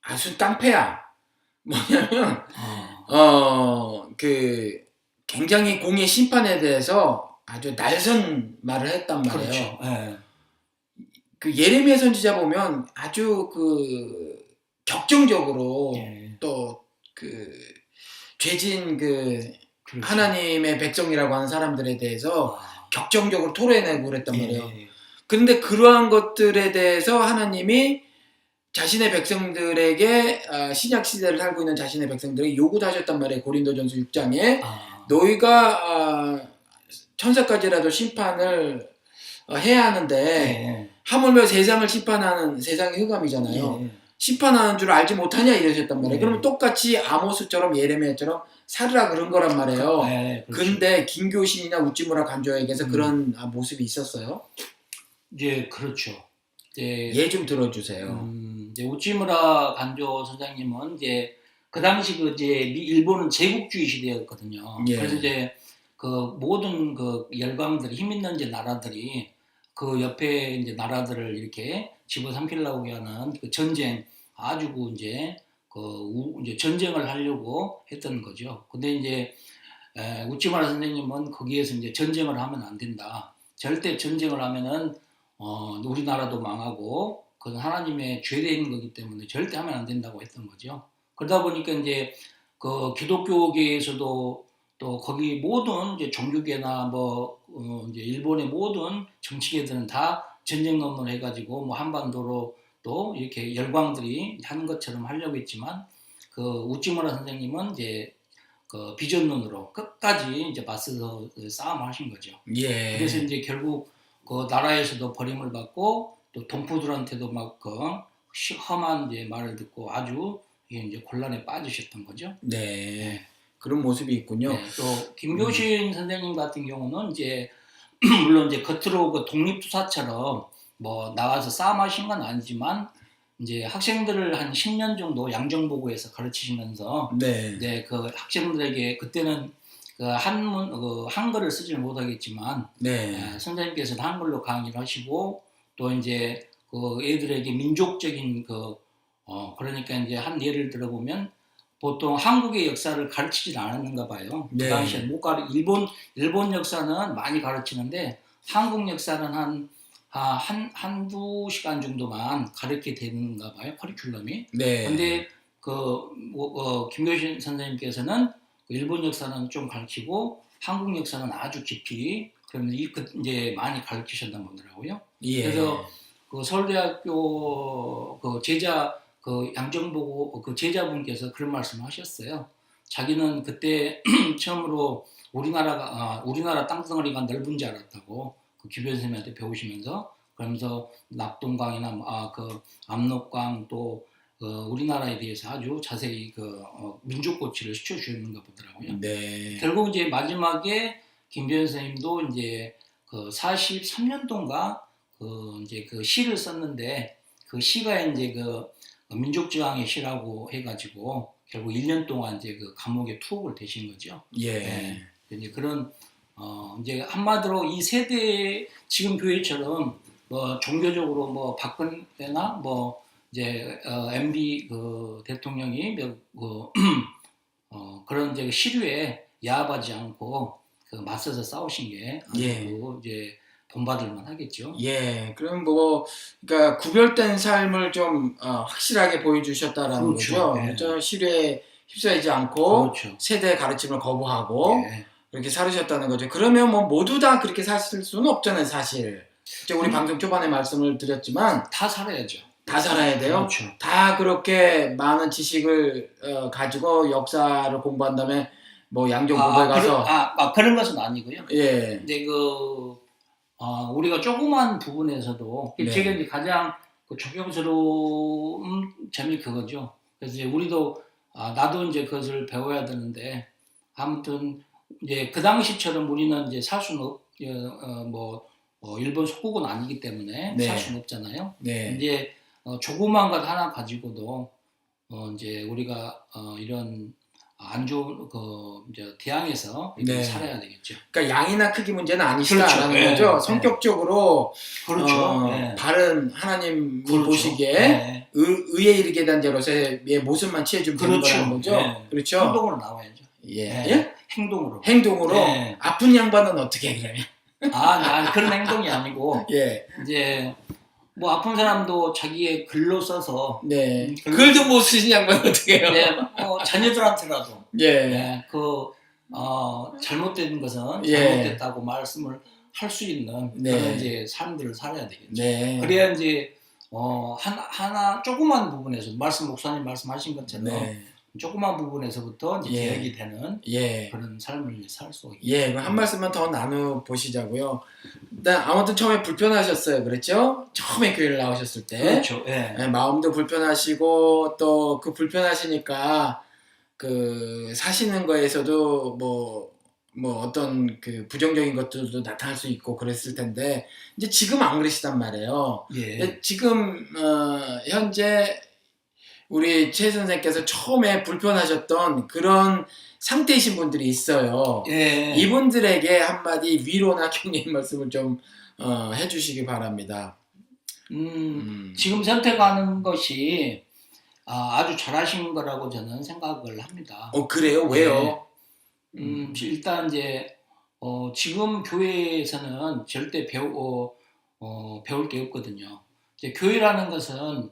아주 깡패야. 뭐냐면 그 굉장히 공의 심판에 대해서 아주 날선 말을 했단 말이에요. 그렇죠. 예. 그 예레미야 선지자 보면 아주 그 격정적으로 예. 또 그 죄진 그 그렇죠. 하나님의 백성이라고 하는 사람들에 대해서 격정적으로 토로해내고 그랬단 말이에요. 예. 그런데 그러한 것들에 대해서 하나님이 자신의 백성들에게 신약 시대를 살고 있는 자신의 백성들에게 요구도 하셨단 말이에요. 고린도전서 6장에 너희가 천사까지라도 심판을 해야 하는데 예. 하물며 세상을 심판하는 세상의 흑암이잖아요. 예. 심판하는 줄 알지 못하냐 이러셨단 말이에요. 예. 그러면 똑같이 아모스처럼 예레미야처럼 살으라 그런 거란 말이에요. 예. 그렇죠. 근데 김교신이나 우찌무라 간조에게서 그런 모습이 있었어요? 예, 그렇죠. 예, 좀 들어주세요. 이제 우찌무라 간조 선생님은 이제 그 당시 이제 일본은 제국주의 시대였거든요. 예. 그래서 이제 그 모든 그 열강들이 힘 있는 이제 나라들이 그 옆에 이제 나라들을 이렇게 집어삼키려고 하는 그 전쟁 아주 이제 이제 전쟁을 하려고 했던 거죠. 근데 이제 우찌무라 선생님은 거기에서 이제 전쟁을 하면 안 된다. 절대 전쟁을 하면은 우리나라도 망하고 그건 하나님의 죄된 거기 때문에 절대 하면 안 된다고 했던 거죠. 그러다 보니까 이제 그 기독교계에서도 또 거기 모든 이제 종교계나 이제 일본의 모든 정치계들은 다 전쟁 논문을 해가지고 뭐 한반도로 또 이렇게 열광들이 하는 것처럼 하려고 했지만 그 우찌무라 선생님은 이제 그 비전론으로 끝까지 이제 맞서서 싸움을 하신 거죠. 예. 그래서 이제 결국 그 나라에서도 버림을 받고 또 동포들한테도 막 그 험한 이제 말을 듣고 아주 이제 곤란에 빠지셨던 거죠. 네. 그런 모습이 있군요. 네, 또 김교신 선생님 같은 경우는 이제 물론 이제 겉으로 그 독립투사처럼 뭐 나가서 싸움하신 건 아니지만 이제 학생들을 한 10년 정도 양정보고에서 가르치시면서 네. 네, 그 학생들에게 그때는 그 한글을 쓰지는 못하겠지만 네. 선생님께서는 한글로 강의를 하시고 또 이제 그 애들에게 민족적인 그러니까 이제 한 예를 들어보면 보통 한국의 역사를 가르치질 않았는가 봐요. 네. 그 당시에 일본 역사는 많이 가르치는데 한국 역사는 한두 시간 정도만 가르치게 되는가 봐요. 커리큘럼이. 네. 근데 김교신 선생님께서는 일본 역사는 좀 가르치고 한국 역사는 아주 깊이 그러면 이제 많이 가르치셨나 보더라고요. 예. 그래서 그 서울대학교 그 양정보고 그 제자분께서 그런 말씀을 하셨어요. 자기는 그때 처음으로 우리나라 땅덩어리가 넓은 줄 알았다고 그 규변 선생님한테 배우시면서 그러면서 낙동강이나 그 압록강 또 우리나라에 대해서 아주 자세히 민족고치를 시켜주셨는가 보더라고요. 네. 결국 이제 마지막에 김변 선생님도 이제 그 43년도인가 이제 그 시를 썼는데 그 시가 이제 그 민족저항의 시라고 해가지고 결국 1년 동안 이제 그 감옥에 투옥을 되신 거죠. 예. 네. 이제 그런 이제 한마디로 이 세대 지금 교회처럼 뭐 종교적으로 뭐 박근혜나 뭐 이제 MB 그 대통령이 그런 이제 시류에 야합하지 않고 그 맞서서 싸우신 게 아주 예. 이제 본받을만 하겠죠. 예. 그럼 그러니까 구별된 삶을 좀 확실하게 보여주셨다라는 그렇죠. 거죠. 예. 저 시류에 휩싸이지 않고 그렇죠. 세대의 가르침을 거부하고 예. 그렇게 살으셨다는 거죠. 그러면 뭐 모두 다 그렇게 사실 수는 없잖아요, 사실. 이제 우리 방금 초반에 말씀을 드렸지만 다 살아야죠. 다 살아야 돼요. 그렇죠. 다 그렇게 많은 지식을 가지고 역사를 공부한 다음에 뭐 양정보고에 가서 그런 것은 아니고요. 예. 근데 우리가 조그만 부분에서도 네. 제가 이제 가장 존경스러운 점이 그거죠. 그래서 이제 우리도 나도 이제 그것을 배워야 되는데 아무튼 이제 그 당시처럼 우리는 이제 살 수는 일본 속국은 아니기 때문에 네. 살 수는 없잖아요. 네. 이제 조그만 것 하나 가지고도 이제 우리가 이런 안 좋은 이제 대항해서 네. 살아야 되겠죠. 그러니까 양이나 크기 문제는 아니시다라는 그렇죠. 거죠. 네. 성격적으로 그렇죠. 네. 바른 하나님 그렇죠. 보시기에 네. 의에 이르게 된 자로서의 모습만 취해주면 되는 그렇죠. 거라는 거죠. 네. 그렇죠. 행동으로 나와야죠. 예. 네. 예? 행동으로. 행동으로 네. 아픈 양반은 어떻게 해, 그러면? 그런 행동이 아니고 예. 이제 뭐 아픈 사람도 자기의 글로 써서 네. 글도 못 쓰신 양반은 어떻게 해요? 네, 자녀들한테라도 예. 잘못된 것은 예. 잘못됐다고 말씀을 할 수 있는 네. 그런 이제 삶들을 살아야 되겠죠. 네. 그래야 이제 하나 조그만 부분에서 목사님 말씀하신 것처럼 네. 조그만 부분에서부터 이제 예. 계획이 되는 예. 그런 삶을 살 수가 있죠. 예, 한 말씀만 더 나눠 보시자고요. 일단 아무튼 처음에 불편하셨어요, 그랬죠? 처음에 교회를 나오셨을 때, 그렇죠. 예. 마음도 불편하시고 또 그 불편하시니까 그 사시는 거에서도 뭐 어떤 그 부정적인 것들도 나타날 수 있고 그랬을 텐데 이제 지금 안 그러시단 말이에요. 예. 지금 현재 우리 최 선생께서 처음에 불편하셨던 그런 상태이신 분들이 있어요. 예. 이분들에게 한마디 위로나 격려의 말씀을 좀 해주시기 바랍니다. 지금 선택하는 것이 아주 잘하신 거라고 저는 생각을 합니다. 그래요? 왜요? 일단 이제 지금 교회에서는 절대 배울 게 없거든요. 이제 교회라는 것은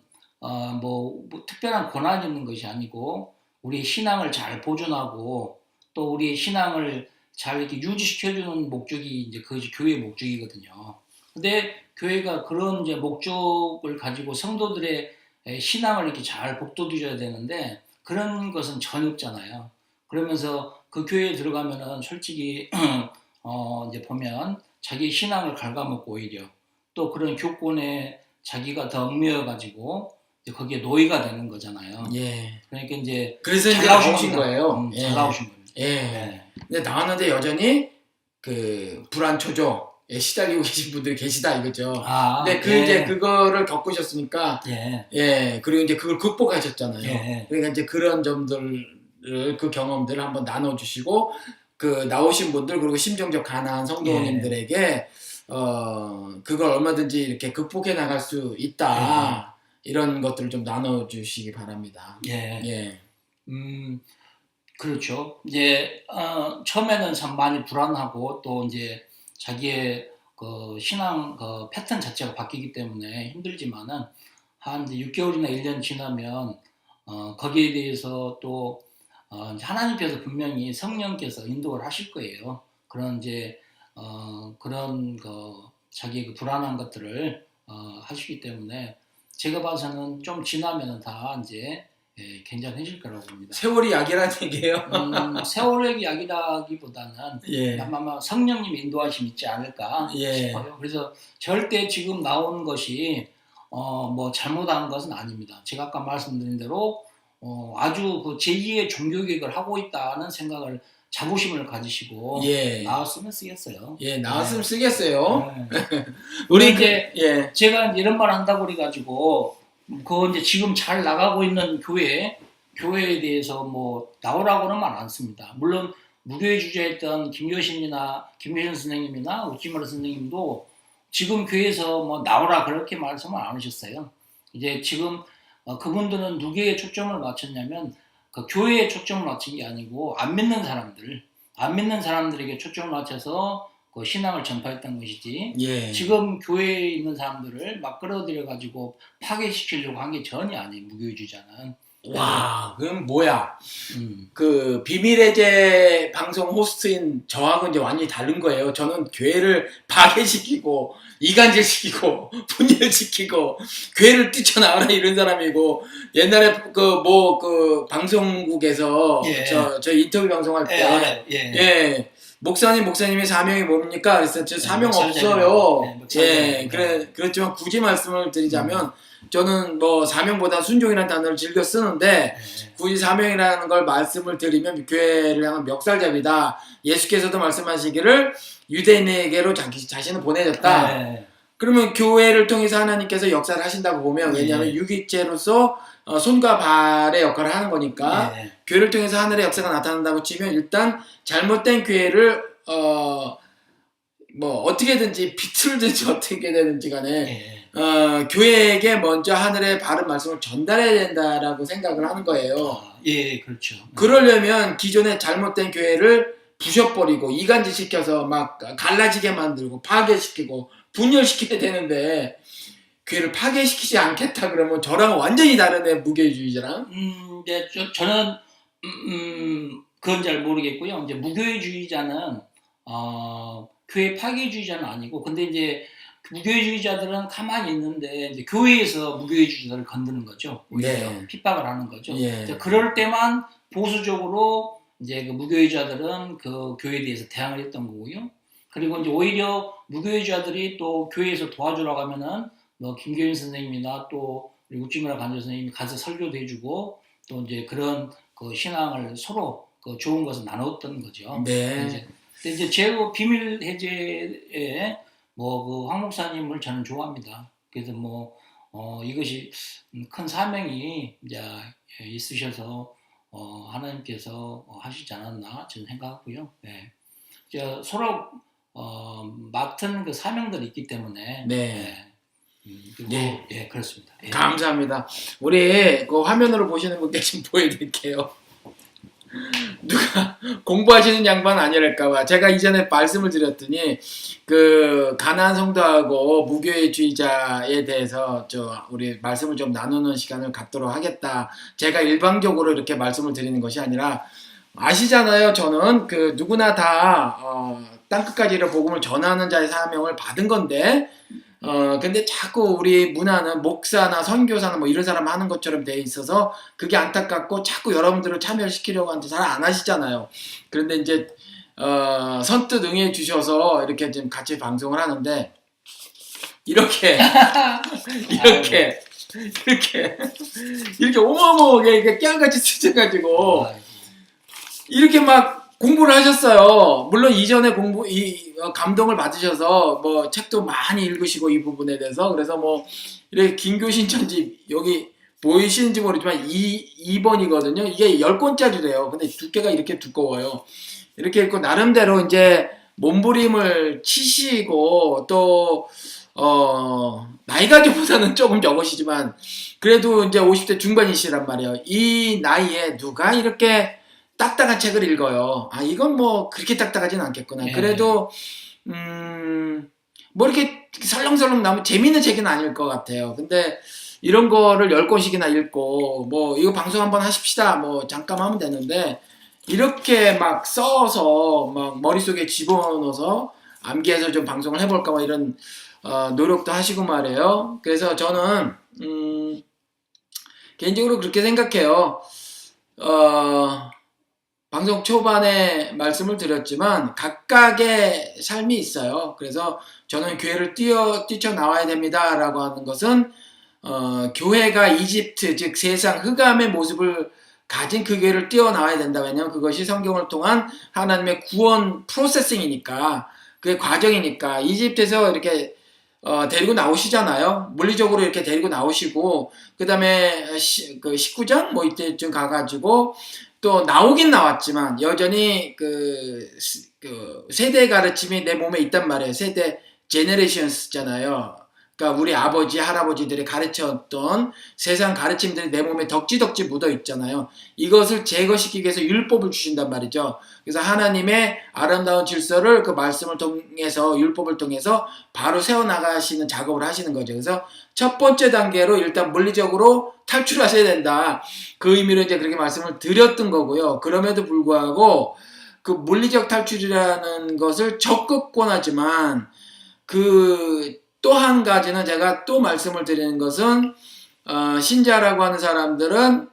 뭐 특별한 권한이 있는 것이 아니고 우리의 신앙을 잘 보존하고 또 우리의 신앙을 잘 이렇게 유지시켜주는 목적이 이제 그것이 교회의 목적이거든요. 근데 교회가 그런 이제 목적을 가지고 성도들의 신앙을 이렇게 잘 복돋워줘야 되는데 그런 것은 전혀 없잖아요. 그러면서 그 교회에 들어가면은 솔직히 이제 보면 자기 신앙을 갉아먹고 오히려 또 그런 교권에 자기가 더 얽매여 가지고 거기에 노예가 되는 거잖아요. 예. 그러니까 이제 그래서 이제 잘 나오신 나오신 겁니다. 거예요. 잘 나오신 겁니다. 예. 네. 근데 나왔는데 여전히 그 불안초조에 시달리고 계신 분들이 계시다 이거죠. 아, 근데 그 예. 이제 그거를 겪으셨으니까 예. 예. 그리고 이제 그걸 극복하셨잖아요. 예. 그러니까 이제 그런 점들을 그 경험들을 한번 나눠주시고 그 나오신 분들 그리고 심정적 가난한 성도님들에게 그걸 얼마든지 이렇게 극복해 나갈 수 있다. 이런 것들을 좀 나눠주시기 바랍니다. 예. 예. 그렇죠. 이제 처음에는 참 많이 불안하고 또 이제 자기의 그 신앙 그 패턴 자체가 바뀌기 때문에 힘들지만은 한 이제 6개월이나 1년 지나면 거기에 대해서 또 하나님께서 분명히 성령께서 인도를 하실 거예요. 그런 이제 그런 그 자기 그 불안한 것들을 하시기 때문에 제가 봐서는 좀 지나면은 다 이제 괜찮아질 거라고 봅니다. 세월이 약이라는 얘기예요. 세월의 약이라기보다는 예. 아마 성령님 인도하심 있지 않을까 예. 싶어요. 그래서 절대 지금 나온 것이 뭐 잘못한 것은 아닙니다. 제가 아까 말씀드린 대로 아주 그 제2의 종교개혁을 하고 있다는 생각을 자부심을 가지시고 예. 나왔으면 쓰겠어요. 예, 나왔으면 쓰겠어요. 네. 우리 이제 예. 제가 이런 말 한다고 그래가지고 그거 이제 지금 잘 나가고 있는 교회에 대해서 뭐 나오라고는 말 안 씁니다. 물론 무교회 주재했던 김효신 선생님이나 우찌마르 선생님도 지금 교회에서 뭐 나오라 그렇게 말씀을 안 하셨어요. 이제 지금 그분들은 누구에 초점을 맞췄냐면 그 교회에 초점을 맞춘 게 아니고 안 믿는 사람들에게 초점을 맞춰서 그 신앙을 전파했던 것이지. 예. 지금 교회에 있는 사람들을 막 끌어들여 가지고 파괴시키려고 한 게 전혀 아니에요. 무교주자는. 와, 그럼 뭐야? 음. 그 비밀의제 방송 호스트인 저하고 이제 완전히 다른 거예요. 저는 교회를 파괴시키고 이간질시키고 분열시키고 교회를 뛰쳐나와라 이런 사람이고 옛날에 그 방송국에서 예. 저 인터뷰 방송할 때 예. 목사님의 사명이 뭡니까? 그래서 저 사명 없어요. 예, 그렇지만 굳이 말씀을 드리자면 저는 뭐 사명보다 순종이라는 단어를 즐겨 쓰는데 굳이 사명이라는 걸 말씀을 드리면 교회를 향한 멱살잡이다. 예수께서도 말씀하시기를 유대인에게로 자신을 보내졌다. 그러면 교회를 통해서 하나님께서 역사를 하신다고 보면 왜냐하면 유기체로서 손과 발의 역할을 하는 거니까 교회를 통해서 하늘의 역사가 나타난다고 치면 일단 잘못된 교회를 뭐 어떻게든지 비틀든지 어떻게 되든지 간에 교회에게 먼저 하늘의 바른 말씀을 전달해야 된다라고 생각을 하는 거예요. 예, 그렇죠. 그러려면 기존의 잘못된 교회를 부셔버리고 이간질시켜서 막 갈라지게 만들고 파괴시키고 분열시켜야 되는데 교회를 파괴시키지 않겠다 그러면 저랑 완전히 다른 무교회주의자랑. 네, 저는 그건 잘 모르겠고요. 이제 무교회주의자는 교회 파괴주의자는 아니고, 근데 이제 무교회주의자들은 가만히 있는데 이제 교회에서 무교회주의자를 건드는 거죠. 오히려 핍박을 하는 거죠. 그럴 때만 보수적으로 이제 그 무교회주의자들은 그 교회에 대해서 대항을 했던 거고요. 그리고 이제 오히려 무교회주의자들이 또 교회에서 도와주라고 하면은 뭐 김교인 선생님이나 또 우리 우찌무라 간주 선생님이 가서 설교도 해주고 또 이제 그런 그 신앙을 서로 그 좋은 것을 나눴던 거죠. 근데 이제 제가 비밀 해제에 뭐 그 황 목사님을 저는 좋아합니다. 그래서 뭐 이것이 큰 사명이 이제 있으셔서 하나님께서 하시지 않았나 저는 생각하고요. 서로 맡은 그 사명들이 있기 때문에. 그리고 그렇습니다. 감사합니다. 우리 그 화면으로 보시는 분께 지금 보여드릴게요. 누가 공부하시는 양반 아니랄까봐 제가 이전에 말씀을 드렸더니 그 가나안 성도하고 무교회주의자에 대해서 우리 말씀을 좀 나누는 시간을 갖도록 하겠다. 제가 일방적으로 이렇게 말씀을 드리는 것이 아니라 아시잖아요. 저는 그 누구나 다 땅끝까지 이르러 복음을 전하는 자의 사명을 받은 건데 근데 자꾸 우리 문화는 목사나 선교사나 뭐 이런 사람 하는 것처럼 돼 있어서 그게 안타깝고 자꾸 여러분들을 참여시키려고 하는데 잘 안 하시잖아요. 그런데 이제 선뜻 응해 주셔서 이렇게 지금 같이 방송을 하는데 이렇게 이렇게 이렇게 어마어마하게 이렇게 깨알같이 쓰셔가지고 이렇게 막 공부를 하셨어요. 물론 이전에 감동을 받으셔서 뭐 책도 많이 읽으시고 이 부분에 대해서 그래서 뭐 이렇게 김교신천지 여기 보이시는지 모르지만 2번이거든요. 이게 10권짜리래요. 근데 두께가 이렇게 두꺼워요. 이렇게 읽고 나름대로 이제 몸부림을 치시고 또 나이가 저보다는 조금 적으시지만 그래도 이제 50대 중반이시란 말이에요. 이 나이에 누가 이렇게 딱딱한 책을 읽어요. 이건 뭐 그렇게 딱딱하진 않겠구나. 네. 그래도 뭐 이렇게 설렁설렁 나오면 재밌는 책은 아닐 것 같아요. 근데 이런 거를 10권씩이나 읽고 뭐 이거 방송 한번 하십시다. 뭐 잠깐 하면 되는데 이렇게 막 써서 막 머릿속에 집어넣어서 암기해서 좀 방송을 해볼까 뭐 이런 노력도 하시고 말이에요. 그래서 저는 개인적으로 그렇게 생각해요. 방송 초반에 말씀을 드렸지만 각각의 삶이 있어요. 그래서 저는 교회를 뛰쳐나와야 됩니다 라고 하는 것은 교회가 이집트 즉 세상 흑암의 모습을 가진 그 교회를 뛰어나와야 된다. 왜냐하면 그것이 성경을 통한 하나님의 구원 프로세싱이니까 그게 과정이니까 이집트에서 이렇게 데리고 나오시잖아요. 물리적으로 이렇게 데리고 나오시고 그 다음에 그 19장 뭐 이때쯤 가가지고 또 나오긴 나왔지만 여전히 그 세대 가르침이 내 몸에 있단 말이에요. 세대 제너레이션스잖아요. 그러니까 우리 아버지 할아버지들이 가르쳤던 세상 가르침들이 내 몸에 덕지덕지 묻어 있잖아요. 이것을 제거시키기 위해서 율법을 주신단 말이죠. 그래서 하나님의 아름다운 질서를 그 말씀을 통해서 율법을 통해서 바로 세워나가시는 작업을 하시는 거죠. 그래서 첫 번째 단계로 일단 물리적으로 탈출하셔야 된다. 그 의미로 이제 그렇게 말씀을 드렸던 거고요. 그럼에도 불구하고 그 물리적 탈출이라는 것을 적극 권하지만 또 한 가지는 제가 또 말씀을 드리는 것은 신자라고 하는 사람들은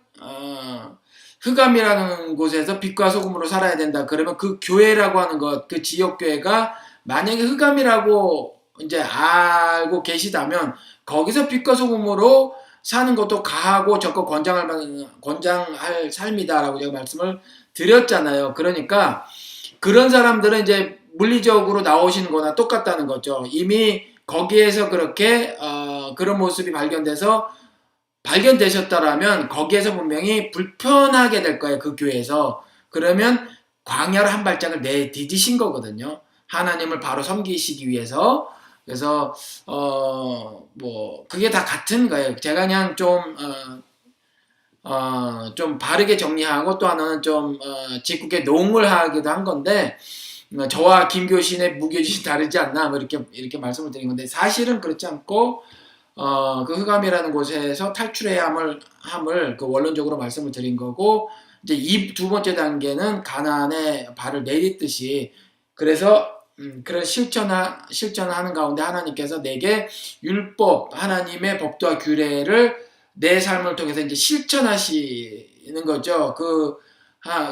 흑암이라는 곳에서 빛과 소금으로 살아야 된다. 그러면 그 교회라고 하는 것, 그 지역 교회가 만약에 흑암이라고 이제 알고 계시다면 거기서 빛과 소금으로 사는 것도 가하고 적극 권장할 삶이다라고 제가 말씀을 드렸잖아요. 그러니까 그런 사람들은 이제 물리적으로 나오시는 거나 똑같다는 거죠. 이미 거기에서 그렇게 그런 모습이 발견되셨다라면 거기에서 분명히 불편하게 될 거예요. 그 교회에서. 그러면 광야로 한 발짝을 내디디신 거거든요. 하나님을 바로 섬기시기 위해서. 그래서 뭐 그게 다 같은 거예요. 제가 그냥 좀 바르게 정리하고 또 하나는 좀 짓궂게 농을 하기도 한 건데 저와 김교신의 무교신이 다르지 않나 뭐 이렇게 말씀을 드린 건데 사실은 그렇지 않고 그 흑암이라는 곳에서 탈출해야 함을 그 원론적으로 말씀을 드린 거고 이제 이 두 번째 단계는 가나안에 발을 내딛듯이 그래서 그런 실천하는 가운데 하나님께서 내게 율법 하나님의 법도와 규례를 내 삶을 통해서 이제 실천하시는 거죠.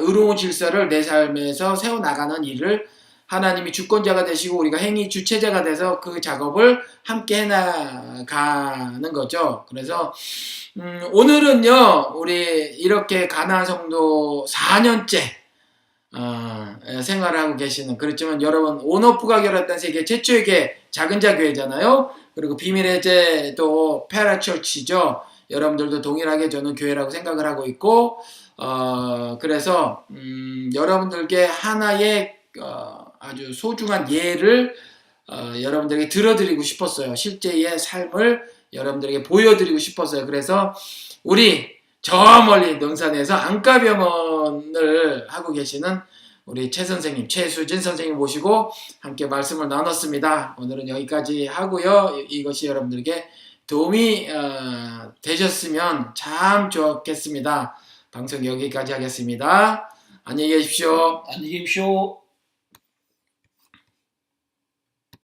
의로운 질서를 내 삶에서 세워나가는 일을 하나님이 주권자가 되시고 우리가 행위 주체자가 돼서 그 작업을 함께 해나가는 거죠. 그래서 오늘은요 우리 이렇게 가나안 성도 4년째 생활하고 계시는 그렇지만 여러분 온오프가 결합된 세계 최초의 교회 작은 자 교회잖아요. 그리고 비밀의 제도 페라처치죠. 여러분들도 동일하게 저는 교회라고 생각을 하고 있고 그래서 여러분들께 하나의 아주 소중한 예를 여러분들에게 들어드리고 싶었어요. 실제의 삶을 여러분들에게 보여드리고 싶었어요. 그래서 우리 저 멀리 능산에서 안과병원을 하고 계시는 우리 최 선생님, 최수진 선생님 모시고 함께 말씀을 나눴습니다. 오늘은 여기까지 하고요. 이것이 여러분들에게 도움이 되셨으면 참 좋겠습니다. 방송 여기까지 하겠습니다. 안녕히 계십시오. 안녕히 계십시오.